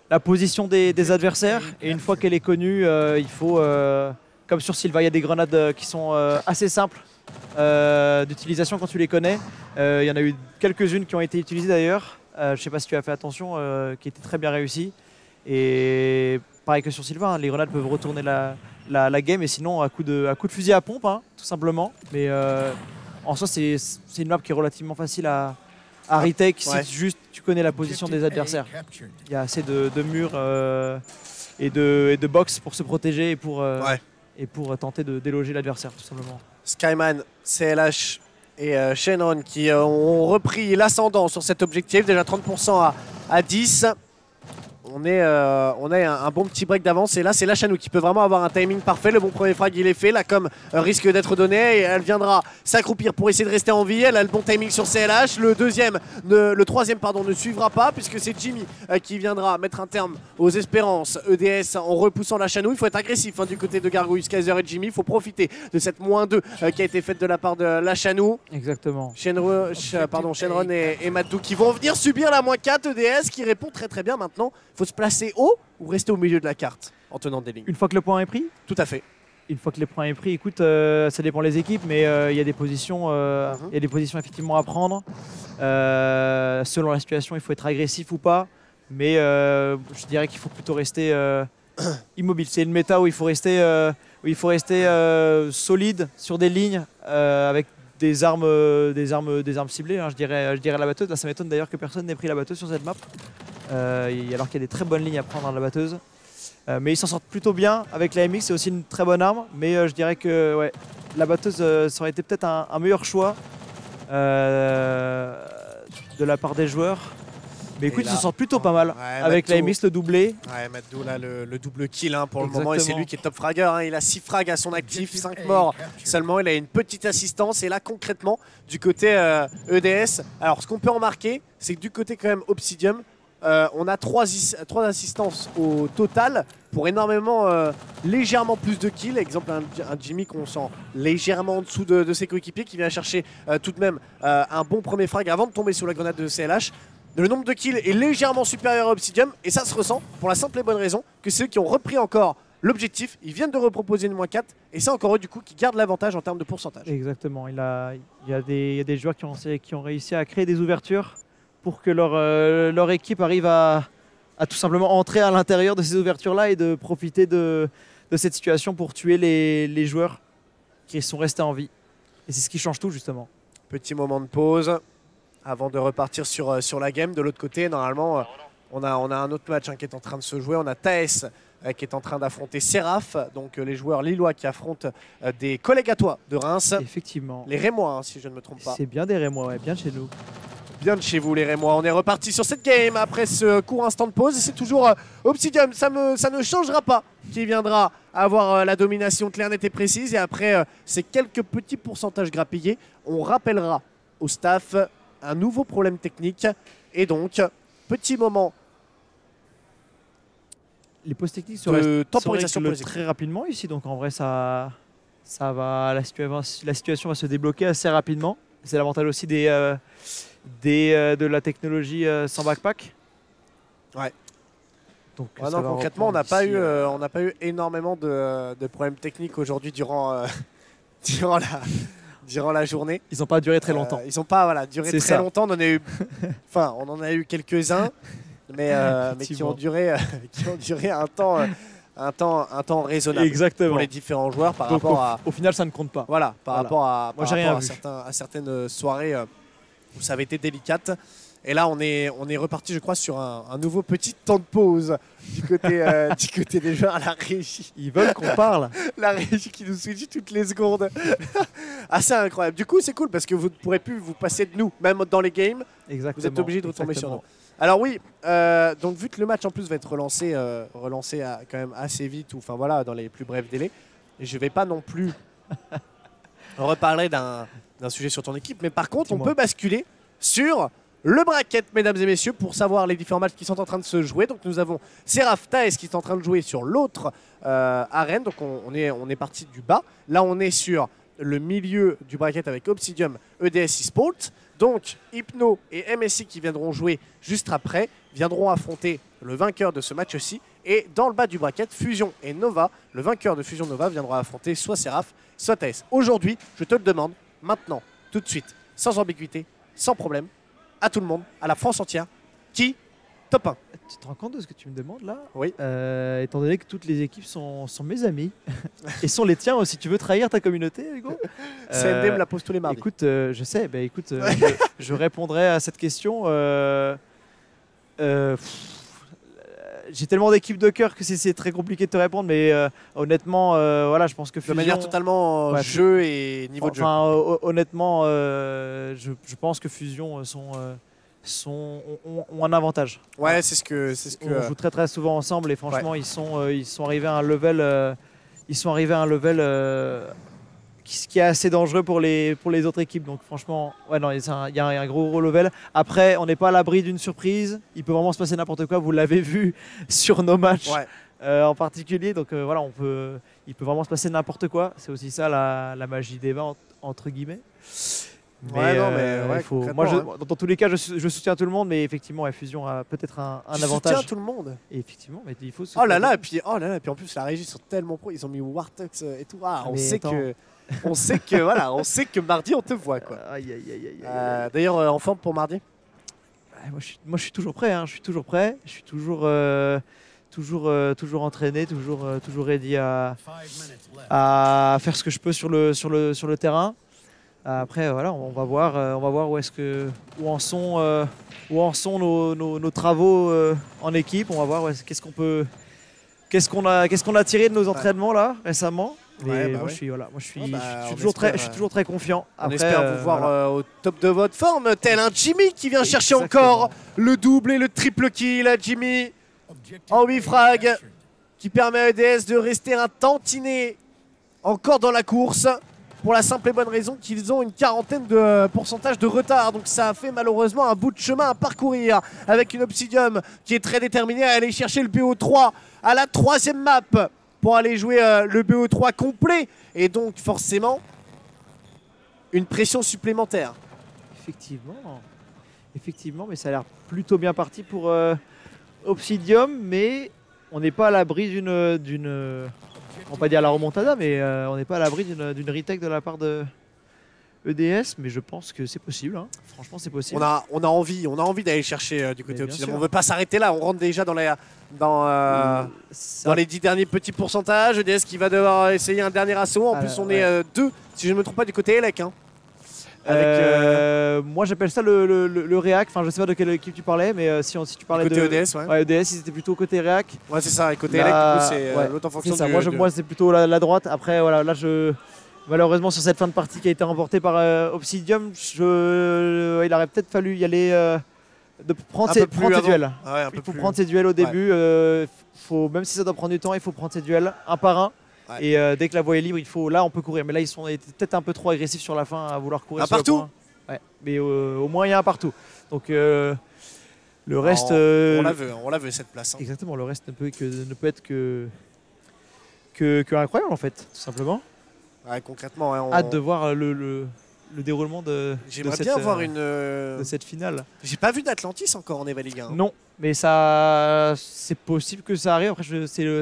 la position des adversaires. Et une fois qu'elle est connue, il faut, comme sur Sylva, il y a des grenades qui sont assez simples d'utilisation quand tu les connais. Il y en a eu quelques-unes qui ont été utilisées d'ailleurs. Je ne sais pas si tu as fait attention, qui étaient très bien réussies. Et pareil que sur Sylva, hein, les grenades peuvent retourner la game, et sinon à coup de fusil à pompe, hein, tout simplement. Mais en soi, c'est une map qui est relativement facile à retake Ouais. si juste tu connais la position des adversaires. Il y a assez de murs et de box pour se protéger et pour tenter de déloger l'adversaire, tout simplement. Skyman, CLH et Shenron qui ont repris l'ascendant sur cet objectif, déjà 30% à 10. On a un bon petit break d'avance et là c'est Lachanou qui peut vraiment avoir un timing parfait. Le bon premier frag il est fait, la com risque d'être donnée et elle viendra s'accroupir pour essayer de rester en vie. Elle a le bon timing sur CLH. Le troisième ne suivra pas puisque c'est Jimmy qui viendra mettre un terme aux espérances EDS en repoussant Lachanou. Il faut être agressif hein, du côté de Gargouille, Skyzer et Jimmy. Il faut profiter de cette -2 qui a été faite de la part de Lachanou. Exactement. Shenron et Maddou qui vont venir subir la -4 EDS qui répond très très bien maintenant. Faut se placer haut ou rester au milieu de la carte en tenant des lignes. Une fois que le point est pris, Tout à fait. écoute, ça dépend les équipes, mais il y a des positions, il y a des positions effectivement à prendre. Selon la situation, il faut être agressif ou pas, mais je dirais qu'il faut plutôt rester immobile. C'est une méta où il faut rester, solide sur des lignes avec des armes ciblées. Hein, je dirais la batteuse. Là, ça m'étonne d'ailleurs que personne n'ait pris la batteuse sur cette map, alors qu'il y a des très bonnes lignes à prendre dans la batteuse. Mais ils s'en sortent plutôt bien avec la MX, c'est aussi une très bonne arme. Mais je dirais que ouais, la batteuse, ça aurait été peut-être un meilleur choix de la part des joueurs. Mais écoute, là, ils s'en sortent plutôt pas mal. Ouais, Avec la Maddou. MX, le doublé. Ouais, Maddou là le double kill hein, pour le Exactement. moment et c'est lui qui est top fragger. Hein. Il a 6 frags à son actif, 5 morts seulement. Il a une petite assistance et là concrètement du côté EDS. Alors ce qu'on peut remarquer, c'est que du côté quand même Obsidian, on a 3 assistances au total pour énormément, légèrement plus de kills. Exemple, un Jimmy qu'on sent légèrement en dessous de ses coéquipiers qui vient chercher tout de même un bon premier frag avant de tomber sur la grenade de CLH. Le nombre de kills est légèrement supérieur à Obsidium et ça se ressent pour la simple et bonne raison que ceux qui ont repris encore l'objectif, ils viennent de reproposer une -4 et c'est encore eux du coup qui gardent l'avantage en termes de pourcentage. Exactement, il y a des joueurs qui ont réussi à créer des ouvertures pour que leur équipe arrive à tout simplement entrer à l'intérieur de ces ouvertures-là et de profiter de cette situation pour tuer les joueurs qui sont restés en vie. Et c'est ce qui change tout justement. Petit moment de pause avant de repartir sur la game. De l'autre côté, normalement, on a un autre match qui est en train de se jouer. On a Taes qui est en train d'affronter Seraph, donc les joueurs lillois qui affrontent des collègues à toi de Reims. Effectivement. Les Rémois, si je ne me trompe pas. C'est bien des Rémois, ouais, bien de chez nous. Bien de chez vous les Rémois. On est reparti sur cette game après ce court instant de pause. Et c'est toujours Obsidium, ça ne changera pas, qui viendra avoir la domination claire, nette et précise. Et après ces quelques petits pourcentages grappillés, on rappellera au staff un nouveau problème technique. Et donc, petit moment les pauses techniques de temporisation pour les équipes. Très rapidement ici, donc en vrai ça va, la situation va se débloquer assez rapidement. C'est l'avantage aussi de la technologie sans backpack. Ouais. Donc ouais, non, concrètement, on n'a pas eu énormément de problèmes techniques aujourd'hui durant la journée. Ils n'ont pas duré très longtemps. Ils n'ont pas duré très longtemps. On en a eu quelques-uns. Mais qui ont duré un temps raisonnable. Exactement. Pour les différents joueurs par donc rapport à... Au final, ça ne compte pas. Voilà, par rapport à certaines soirées où ça avait été délicate. Et là, on est reparti, je crois, sur un nouveau petit temps de pause du côté des joueurs à la régie. Ils veulent qu'on parle. La régie qui nous switch toutes les secondes. Assez incroyable. Du coup, c'est cool parce que vous ne pourrez plus vous passer de nous, même dans les games. Exactement. Vous êtes obligé de retomber sur nous. Alors oui, donc vu que le match en plus va être relancé quand même assez vite, ou enfin voilà, dans les plus brefs délais, et je vais pas non plus reparler d'un sujet sur ton équipe, mais par contre on peut basculer sur le bracket, mesdames et messieurs, pour savoir les différents matchs qui sont en train de se jouer. Donc nous avons Seraph Taes qui est en train de jouer sur l'autre arène, donc on est parti du bas. Là on est sur le milieu du bracket avec Obsidium, EDS eSport. Donc Hypno et MSI qui viendront jouer juste après viendront affronter le vainqueur de ce match-ci. Et dans le bas du bracket, Fusion et Nova, le vainqueur de Fusion Nova viendra affronter soit Seraph, soit Taes. Aujourd'hui, je te le demande, maintenant, tout de suite, sans ambiguïté, sans problème, à tout le monde, à la France entière, qui top 1. Tu te rends compte de ce que tu me demandes là? Oui. Étant donné que toutes les équipes sont mes amis et sont les tiens aussi. Tu veux trahir ta communauté, Hugo? CND me la pose tous les mardis. Écoute, je sais. Bah, écoute, je répondrai à cette question. J'ai tellement d'équipes de cœur que c'est très compliqué de te répondre, mais honnêtement, voilà, je pense que Fusion... De manière totalement jeu et niveau de jeu. Honnêtement, je pense que Fusion ont un avantage. Ouais, c'est ce que on joue très souvent ensemble et franchement, ils sont arrivés à un level, qui est assez dangereux pour les autres équipes. Donc franchement, ouais, non, il y a un gros level. Après, on n'est pas à l'abri d'une surprise. Il peut vraiment se passer n'importe quoi. Vous l'avez vu sur nos matchs en particulier. Donc voilà, il peut vraiment se passer n'importe quoi. C'est aussi ça la magie des vins entre guillemets. Mais, moi, dans tous les cas, je soutiens tout le monde, mais effectivement, Fusion a peut-être un avantage. Je soutiens tout le monde. Et effectivement, mais il faut. Oh là là, et puis en plus la régie sont tellement pro, ils ont mis Wartux et tout. Ah, on sait que mardi on te voit quoi. D'ailleurs, en forme pour mardi. Moi, je suis toujours prêt. Je suis toujours prêt. Je suis toujours entraîné, toujours ready à faire ce que je peux sur le terrain. Après, voilà, on va voir où en sont nos travaux en équipe. On va voir qu'est-ce qu'on a tiré de nos entraînements là récemment. Je suis toujours très confiant. On espère vous voir au top de votre forme, tel un Jimmy qui vient chercher encore le double et le triple kill à Jimmy en 8 frags, qui permet à EDS de rester un tantinet encore dans la course. pour la simple et bonne raison qu'ils ont une quarantaine de pourcentage de retard. Donc ça a fait malheureusement un bout de chemin à parcourir avec une Obsidium qui est très déterminée à aller chercher le BO3 à la 3e map pour aller jouer le BO3 complet. Et donc forcément, une pression supplémentaire. Effectivement, mais ça a l'air plutôt bien parti pour Obsidium, mais on n'est pas à l'abri d'une, on va pas dire la remontada, mais on n'est pas à l'abri d'une retake de la part de EDS, mais je pense que c'est possible. Hein. Franchement, c'est possible. On a envie d'aller chercher du côté Obsidium. sûr. On veut pas s'arrêter là. On rentre déjà dans les 10 derniers petits pourcentages. EDS qui va devoir essayer un dernier assaut. En plus, on est 2, si je ne me trompe pas, du côté Elec. Hein. Moi j'appelle ça le réac, enfin je sais pas de quelle équipe tu parlais, mais si tu parlais côté de EDS, ouais. EDS ils étaient plutôt côté réac. Ouais c'est ça, et côté Là, Elec du coup c'est l'autre en fonction ça. du... Moi c'est plutôt la droite. Après voilà, là malheureusement sur cette fin de partie qui a été remportée par Obsidium, il aurait peut-être fallu y aller de prendre ses duels. Ouais, Il faut prendre ses duels au début, même si ça doit prendre du temps, il faut prendre ses duels un par un. Ouais. Et dès que la voie est libre, là on peut courir. Mais là ils sont peut-être un peu trop agressifs sur la fin à vouloir courir. Un partout. Ouais. Mais au moins il y a un partout. Donc le reste. On la veut cette place. Hein. Exactement, le reste ne peut être que incroyable en fait, tout simplement. Ouais, concrètement, ouais, Hâte de voir le déroulement de cette finale. J'ai pas vu d'Atlantis encore en Eva League 1. Non, mais c'est possible que ça arrive. Après,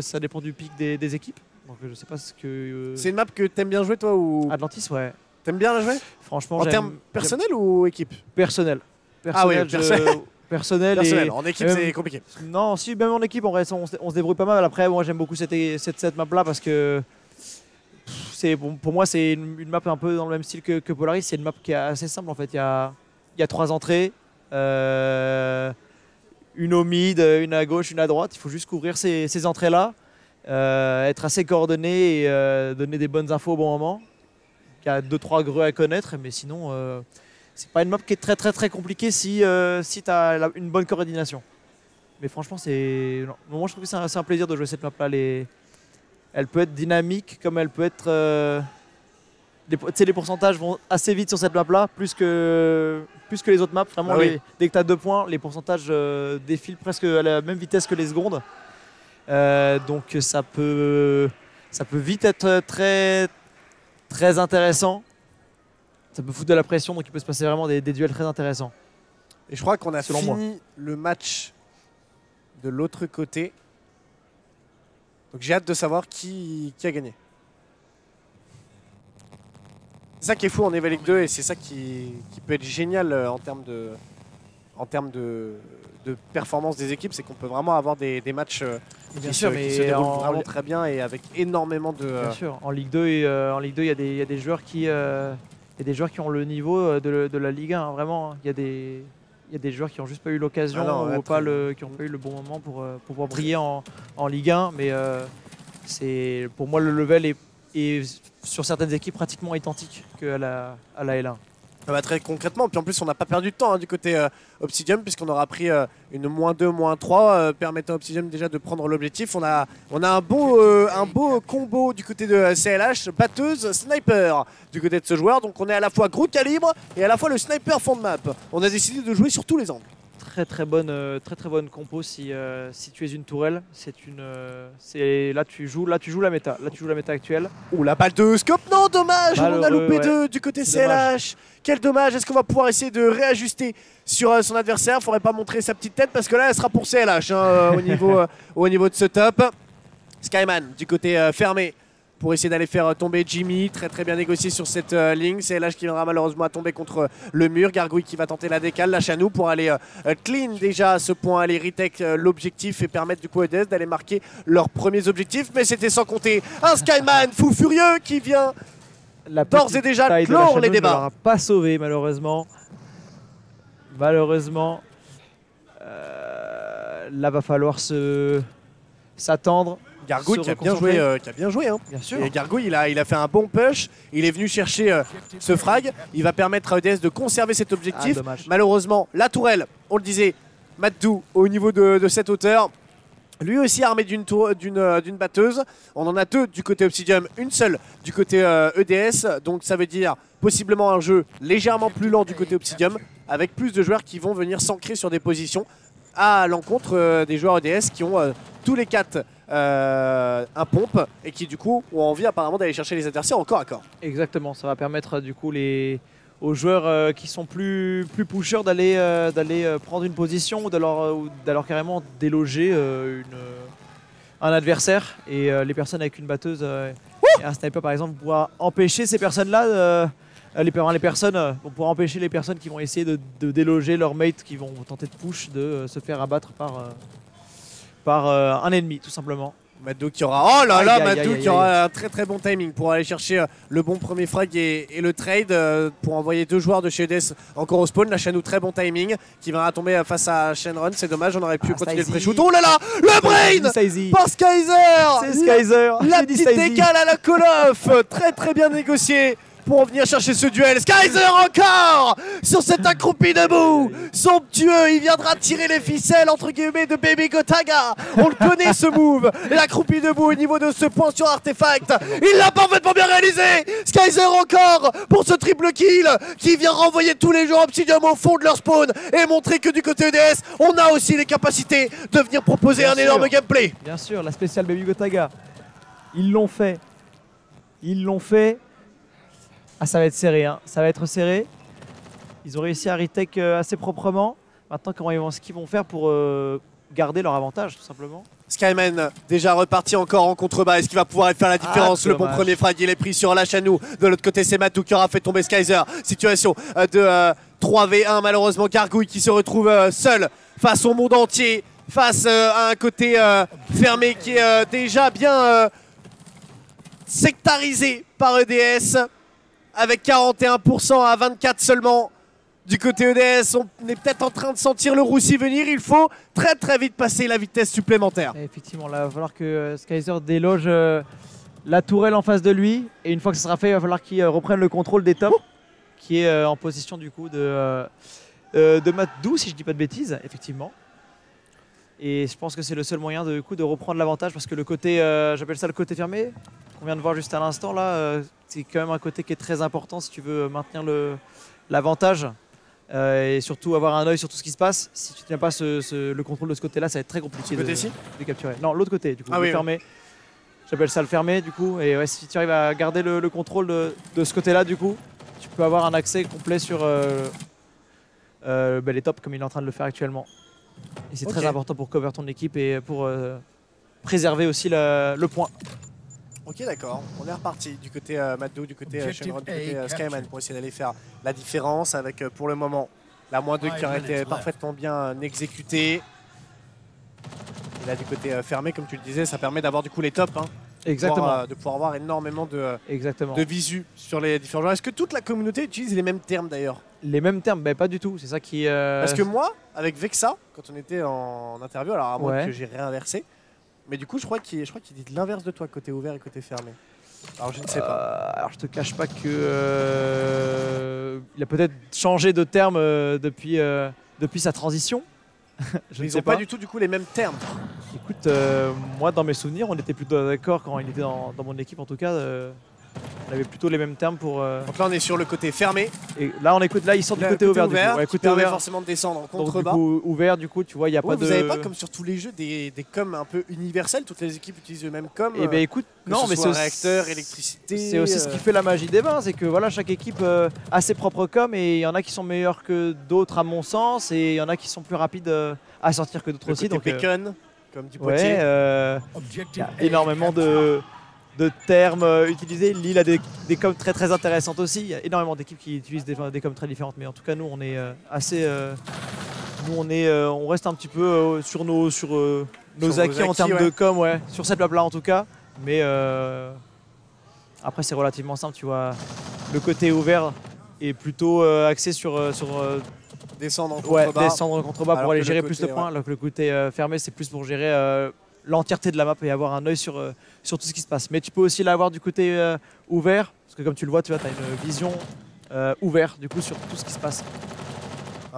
ça dépend du pic des équipes. Donc je sais pas ce que. C'est une map que t'aimes bien jouer toi ou Atlantis, ouais. T'aimes bien la jouer? Franchement, en termes personnel ou équipe? Personnel. Ah oui, personnel. En équipe, c'est compliqué. Non, si, même en équipe, on se débrouille pas mal. Après, moi, j'aime beaucoup cette map-là parce que pour moi, c'est une map un peu dans le même style que Polaris. C'est une map qui est assez simple en fait. Il y a 3 entrées, une au mid, une à gauche, une à droite. Il faut juste couvrir ces entrées-là, être assez coordonné et donner des bonnes infos au bon moment. Il y a 2-3 greux à connaître, mais sinon, c'est pas une map qui est très très très compliquée si tu as une bonne coordination. Mais franchement, moi je trouve que c'est un plaisir de jouer cette map-là. Elle peut être dynamique, comme elle peut être. Les pourcentages vont assez vite sur cette map-là, plus que les autres maps. Vraiment, dès que tu as 2 points, les pourcentages défilent presque à la même vitesse que les secondes. Donc ça peut vite être très très intéressant. Ça peut foutre de la pression, donc il peut se passer vraiment des duels très intéressants. Et je crois qu'on a fini le match de l'autre côté. Donc j'ai hâte de savoir qui a gagné. C'est ça qui est fou en Eva League 2 et c'est ça qui peut être génial en termes de performance des équipes, c'est qu'on peut vraiment avoir des matchs qui se déroulent vraiment très bien et avec énormément de... Bien sûr, en Ligue 2, il y a des joueurs qui ont le niveau de la Ligue 1, hein, vraiment. Il y a des joueurs qui n'ont juste pas eu l'occasion ou qui n'ont pas eu le bon moment pour pouvoir briller en Ligue 1, mais pour moi le level est sur certaines équipes pratiquement identique qu'à la L1. Ah bah très concrètement, puis en plus on n'a pas perdu de temps du côté Obsidium puisqu'on aura pris une -2, -3 permettant à Obsidium déjà de prendre l'objectif. On a un beau combo du côté de CLH, batteuse, sniper du côté de ce joueur. Donc on est à la fois gros calibre et à la fois le sniper fond de map. On a décidé de jouer sur tous les angles. Très bonne compo si tu es une tourelle. Là tu joues la méta. Là tu joues la méta actuelle. Ouh, la balle de scope, non, dommage. On a loupé 2 du côté CLH. Dommage. Quel dommage. Est-ce qu'on va pouvoir essayer de réajuster sur son adversaire? Faudrait pas montrer sa petite tête parce que là elle sera pour CLH au niveau de ce top. Skyman du côté fermé pour essayer d'aller faire tomber Jimmy. Très bien négocié sur cette ligne. CLH qui viendra malheureusement à tomber contre le mur. Gargouille qui va tenter la décale. La Chanou pour aller clean déjà à ce point. Aller retake l'objectif et permettre du coup à EDS d'aller marquer leurs premiers objectifs. Mais c'était sans compter un Skyman fou furieux qui vient d'ores et déjà clore les débats. Ne l'aura pas sauvé malheureusement. Là va falloir s'attendre. Gargouille qui a bien joué. Hein. Bien sûr. Et Gargouille, il a fait un bon push. Il est venu chercher ce frag. Il va permettre à EDS de conserver cet objectif. Malheureusement, la tourelle, on le disait, Maddou au niveau de cette hauteur. lui aussi armé d'une batteuse. On en a 2 du côté Obsidian, une seule du côté EDS. Donc ça veut dire possiblement un jeu légèrement plus lent du côté Obsidian, avec plus de joueurs qui vont venir s'ancrer sur des positions à l'encontre des joueurs EDS qui ont tous les 4 un pompe et qui du coup ont envie apparemment d'aller chercher les adversaires au corps à corps. Exactement, ça va permettre du coup aux joueurs qui sont plus pushers d'aller prendre une position ou d'aller carrément déloger un adversaire. Et les personnes avec une batteuse et un sniper par exemple pourra empêcher ces personnes-là, les personnes vont pouvoir empêcher les personnes qui vont essayer de déloger leurs mates qui vont tenter de push de se faire abattre par un ennemi tout simplement. Madou qui aura, oh là là, Madou qui aura aïe. un très bon timing pour aller chercher le bon premier frag et le trade pour envoyer 2 joueurs de chez EDS encore au spawn. La Shanou, très bon timing qui va tomber face à Shenron, c'est dommage, on aurait pu continuer le pré-shoot. Oh là là, le brain par Skyzer. C'est Skyzer. La petite décale à la Call of, très bien négocié pour venir chercher ce duel. Skyzer encore sur cet accroupi debout, somptueux, il viendra tirer les ficelles entre guillemets de Baby Gotaga. On le connaît ce move, l'accroupi debout au niveau de ce point sur Artefact. Il l'a parfaitement bien réalisé. Skyzer encore pour ce triple kill qui vient renvoyer tous les joueurs Obsidian au fond de leur spawn et montrer que du côté EDS, on a aussi les capacités de venir proposer un énorme gameplay. Bien sûr, la spéciale Baby Gotaga. Ils l'ont fait. Ah, ça va être serré, hein. Ça va être serré. Ils ont réussi à retake assez proprement. Maintenant, ce qu'ils vont faire pour garder leur avantage, tout simplement. Skyman déjà reparti encore en contrebas. Est-ce qu'il va pouvoir faire la différence? Le bon premier frag, il est pris sur la Shanou. De l'autre côté, c'est Matou qui aura fait tomber Skyzer. Situation de 3v1 malheureusement. Gargouille qui se retrouve seul face au monde entier. Face à un côté fermé qui est déjà bien sectarisé par EDS. Avec 41% à 24 seulement du côté EDS, on est peut-être en train de sentir le roussi venir. Il faut très vite passer la vitesse supplémentaire. Et effectivement, là, il va falloir que Skyzer déloge la tourelle en face de lui. Et une fois que ça sera fait, il va falloir qu'il reprenne le contrôle des tops, qui est en position du coup de Madou, si je dis pas de bêtises, effectivement. Et je pense que c'est le seul moyen de reprendre l'avantage parce que le côté, j'appelle ça le côté fermé, qu'on vient de voir juste à l'instant là, c'est quand même un côté qui est très important si tu veux maintenir l'avantage et surtout avoir un œil sur tout ce qui se passe. Si tu n'as pas le contrôle de ce côté là, ça va être très compliqué de capturer. Non, l'autre côté du coup, le fermé. J'appelle ça le fermé du coup. Et ouais, si tu arrives à garder le contrôle de ce côté là du coup, tu peux avoir un accès complet sur les tops comme il est en train de le faire actuellement. Et c'est très important pour cover ton équipe et pour préserver aussi le point. Ok, d'accord. On est reparti du côté Madou, du côté Shenron, du côté Skyman pour essayer d'aller faire la différence avec pour le moment la -2 qui aurait été parfaitement bien exécutée. Et là du côté fermé, comme tu le disais, ça permet d'avoir du coup les tops. Hein. Exactement. De pouvoir avoir énormément de visu sur les différents joueurs. Est-ce que toute la communauté utilise les mêmes termes d'ailleurs? Les mêmes termes? Ben pas du tout, c'est ça qui... Parce que moi, avec Vexa, quand on était en interview, alors à moins que j'ai réinversé, mais du coup je crois qu'il dit l'inverse de toi, côté ouvert et côté fermé. Alors je ne sais pas. Alors je te cache pas que il a peut-être changé de terme depuis sa transition. Ils n'ont pas du tout du coup les mêmes termes. Écoute, moi dans mes souvenirs, on était plutôt d'accord quand il était dans mon équipe en tout cas. On avait plutôt les mêmes termes pour... Donc là on est sur le côté fermé. Et là il sort du côté ouvert. Du coup. Ouais, côté ouvert forcément de descendre en contrebas. Donc, du coup, ouvert du coup tu vois il n'y a pas de... Vous n'avez pas comme sur tous les jeux des coms un peu universels, toutes les équipes utilisent le même com. Et ben écoute, non mais c'est réacteur, électricité. C'est aussi ce qui fait la magie des bains, c'est que voilà, chaque équipe a ses propres coms et il y en a qui sont meilleurs que d'autres à mon sens et il y en a qui sont plus rapides à sortir que d'autres aussi. Donc bacon, comme du potier. Il y a énormément de termes utilisés. Lille a des coms très intéressantes aussi. Il y a énormément d'équipes qui utilisent des coms très différentes. Mais en tout cas, nous, on est assez... on reste un petit peu sur nos acquis en termes de com, sur cette map-là en tout cas. Mais après, c'est relativement simple. Tu vois, le côté ouvert est plutôt axé sur descendre en contrebas, pour aller gérer plus de points. Alors que le côté fermé, c'est plus pour gérer l'entièreté de la map et avoir un œil sur tout ce qui se passe. Mais tu peux aussi l'avoir du côté ouvert, parce que comme tu le vois, tu as une vision ouverte du coup sur tout ce qui se passe.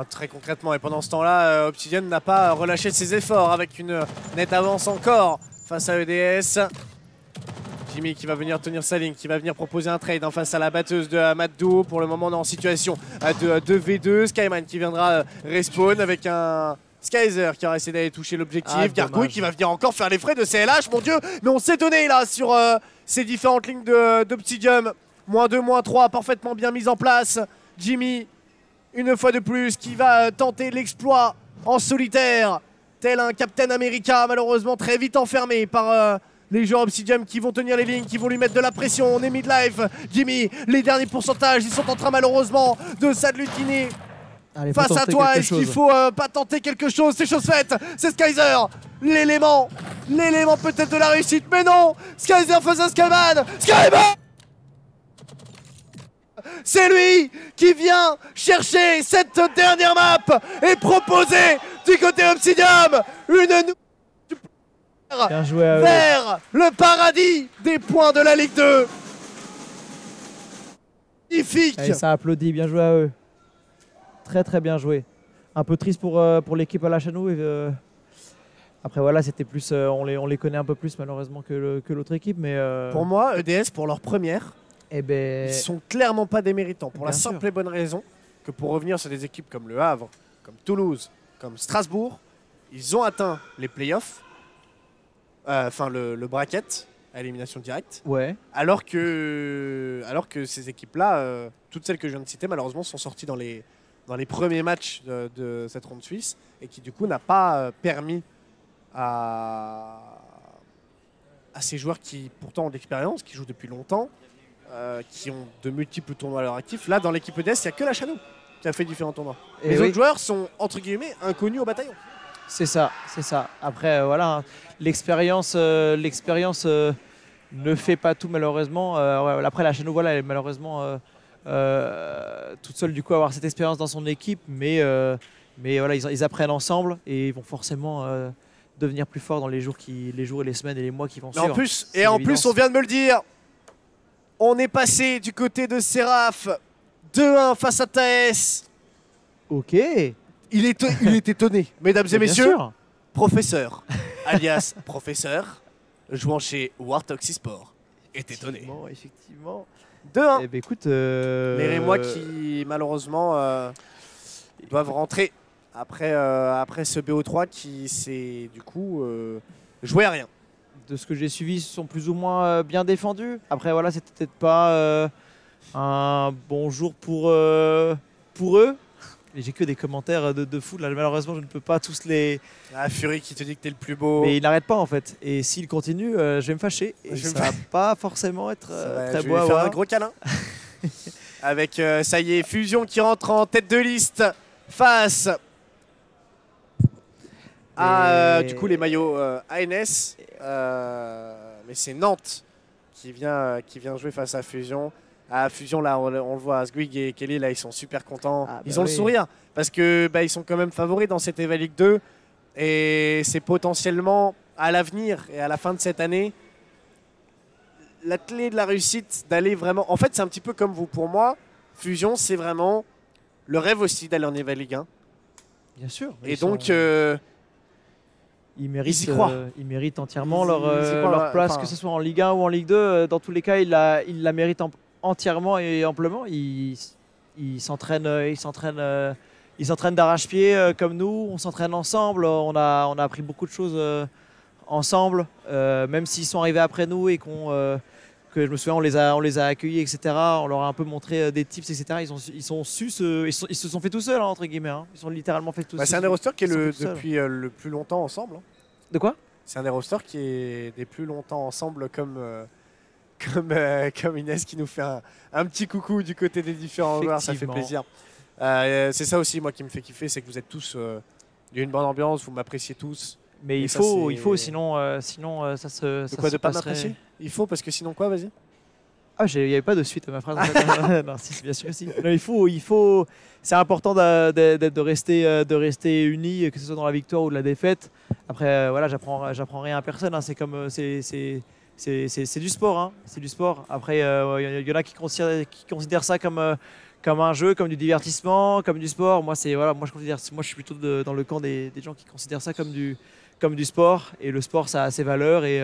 Très concrètement. Et pendant ce temps-là, Obsidian n'a pas relâché ses efforts avec une nette avance encore face à EDS. Jimmy qui va venir tenir sa ligne, qui va venir proposer un trade en face à la batteuse de Maddo. Pour le moment, on est en situation de 2v2. Skyman qui viendra respawn avec un Skyzer qui aura essayé d'aller toucher l'objectif. Gargouille qui va venir encore faire les frais de CLH, mon dieu. Mais on s'est donné là sur ces différentes lignes d'Obsidian. -2, -3, parfaitement bien mis en place. Jimmy, une fois de plus, qui va tenter l'exploit en solitaire. Tel un Captain America, malheureusement très vite enfermé par les joueurs Obsidian qui vont tenir les lignes, qui vont lui mettre de la pression. On est mid-life. Jimmy, les derniers pourcentages, ils sont en train malheureusement de s'agglutiner. Face à toi, est-ce qu'il faut pas tenter quelque chose? C'est chose faite, c'est Skyzer, l'élément peut-être de la réussite, mais non, Skyzer face à Skyman. Skyman, c'est lui qui vient chercher cette dernière map et proposer du côté Obsidian une bien joué à eux. Vers le paradis des points de la Ligue 2. Magnifique. Allez, ça applaudit, bien joué à eux. Très très bien joué. Un peu triste pour l'équipe à la Chanou. Après voilà, c'était plus, on les connaît un peu plus malheureusement que l'autre équipe. Mais pour moi, EDS pour leur première, ils sont clairement pas déméritants. Pour la simple et bonne raison que pour revenir sur des équipes comme Le Havre, comme Toulouse, comme Strasbourg, ils ont atteint les playoffs. Enfin le bracket à élimination directe. Ouais. Alors que ces équipes-là, toutes celles que je viens de citer, malheureusement, sont sorties dans les premiers matchs de cette ronde suisse et qui du coup n'a pas permis à ces joueurs qui pourtant ont de l'expérience, qui jouent depuis longtemps, qui ont de multiples tournois à leur actif. Là, dans l'équipe EDS, il n'y a que la Chanou qui a fait différents tournois. Les autres joueurs sont entre guillemets inconnus au bataillon. C'est ça, c'est ça. Après, voilà, hein, l'expérience ne fait pas tout malheureusement. Après, la Chanou, voilà, elle est malheureusement toute seule du coup à avoir cette expérience dans son équipe, mais voilà, ils apprennent ensemble et ils vont forcément devenir plus forts dans les jours et les semaines et les mois qui vont suivre. En plus, on vient de me le dire, on est passé du côté de Seraph 2-1 face à Taes. Ok. Il est étonné, mesdames et messieurs. Sûr. Professeur, alias professeur, jouant chez Warthog Sport, est étonné. Effectivement. 2-1. Eh ben, écoute, les Rémois qui malheureusement doivent rentrer après ce BO3 qui s'est du coup joué à rien. De ce que j'ai suivi, ils sont plus ou moins bien défendus. Après voilà, c'était peut-être pas un bon jour pour eux. J'ai que des commentaires de fou. Là, malheureusement, je ne peux pas tous les... Ah, Fury qui te dit que t'es le plus beau. Mais il n'arrête pas en fait. Et s'il continue, je vais me fâcher. Et ça va pas forcément être très beau à voir. Je vais faire un gros câlin. Avec, ça y est, Fusion qui rentre en tête de liste face à du coup les maillots ANS. Mais c'est Nantes qui vient jouer face à Fusion. À Fusion, là, on le voit, Squig et Kelly, là, ils sont super contents. Ils ont le sourire parce que ils sont quand même favoris dans cette EVA League 2. Et c'est potentiellement à l'avenir et à la fin de cette année la clé de la réussite d'aller vraiment. En fait, c'est un petit peu comme vous pour moi. Fusion, c'est vraiment le rêve aussi d'aller en EVA League 1. Bien sûr. Et donc, ils méritent entièrement leur place, que ce soit en Ligue 1 ou en Ligue 2. Dans tous les cas, ils la méritent entièrement et amplement. Ils s'entraînent d'arrache-pied comme nous. On s'entraîne ensemble. On a appris beaucoup de choses ensemble. Même s'ils sont arrivés après nous et que je me souviens, on les a accueillis, etc. On leur a un peu montré des tips, etc. Ils se sont fait tout seuls, hein, entre guillemets. Hein. Ils sont littéralement fait tout seuls. C'est un des rosters qui est depuis le plus longtemps ensemble. Hein. De quoi? C'est un des rosters qui est des plus longtemps ensemble comme Inès qui nous fait un petit coucou du côté des différents joueurs, ça fait plaisir. C'est ça aussi moi qui me fait kiffer, c'est que vous êtes tous, il y a une bonne ambiance, vous m'appréciez tous. Mais il faut sinon ça se... De quoi, de pas m'apprécier? Il faut parce que sinon quoi, vas-y. Ah, il n'y avait pas de suite à ma phrase. Non, si, bien sûr que si. Non, il faut. C'est important de rester unis, que ce soit dans la victoire ou de la défaite. Après, voilà, j'apprends rien à personne. Hein. C'est comme c'est du sport. Hein. C'est du sport. Après, il y en a qui considèrent ça comme comme un jeu, comme du divertissement, comme du sport. Moi, voilà, moi je suis plutôt dans le camp des gens qui considèrent ça comme du sport. Et le sport, ça a ses valeurs et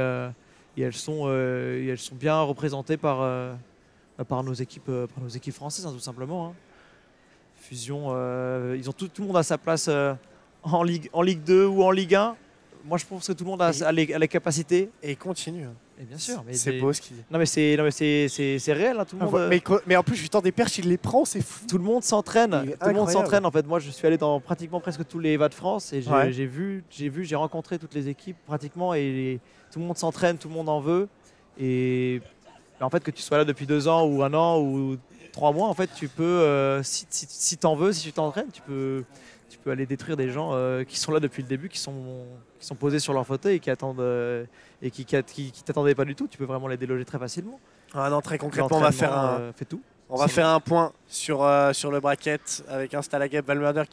elles sont bien représentées par nos équipes françaises, hein, tout simplement. Hein. Fusion, ils ont tout le monde a sa place en Ligue 2 ou en Ligue 1. Moi, je pense que tout le monde a les capacités. Et il continue. Et bien sûr. C'est beau ce qu'il dit. Non, mais c'est réel. Hein, tout le monde, mais en plus, je lui tends des perches, il les prend, c'est fou. tout le monde s'entraîne. Tout le monde s'entraîne. En fait, moi, je suis allé dans pratiquement presque tous les EVA de France et j'ai rencontré toutes les équipes pratiquement et tout le monde s'entraîne, tout le monde en veut. Et en fait, que tu sois là depuis 2 ans ou 1 an ou 3 mois, en fait, tu peux, si t'en veux, si tu t'entraînes, tu peux aller détruire des gens qui sont là depuis le début, qui sont posés sur leur fauteuil et qui attendent et qui t'attendaient pas du tout. Tu peux vraiment les déloger très facilement. Ah non, très concrètement, on va faire fait tout. un point sur le bracket avec un Stalagab Valmurder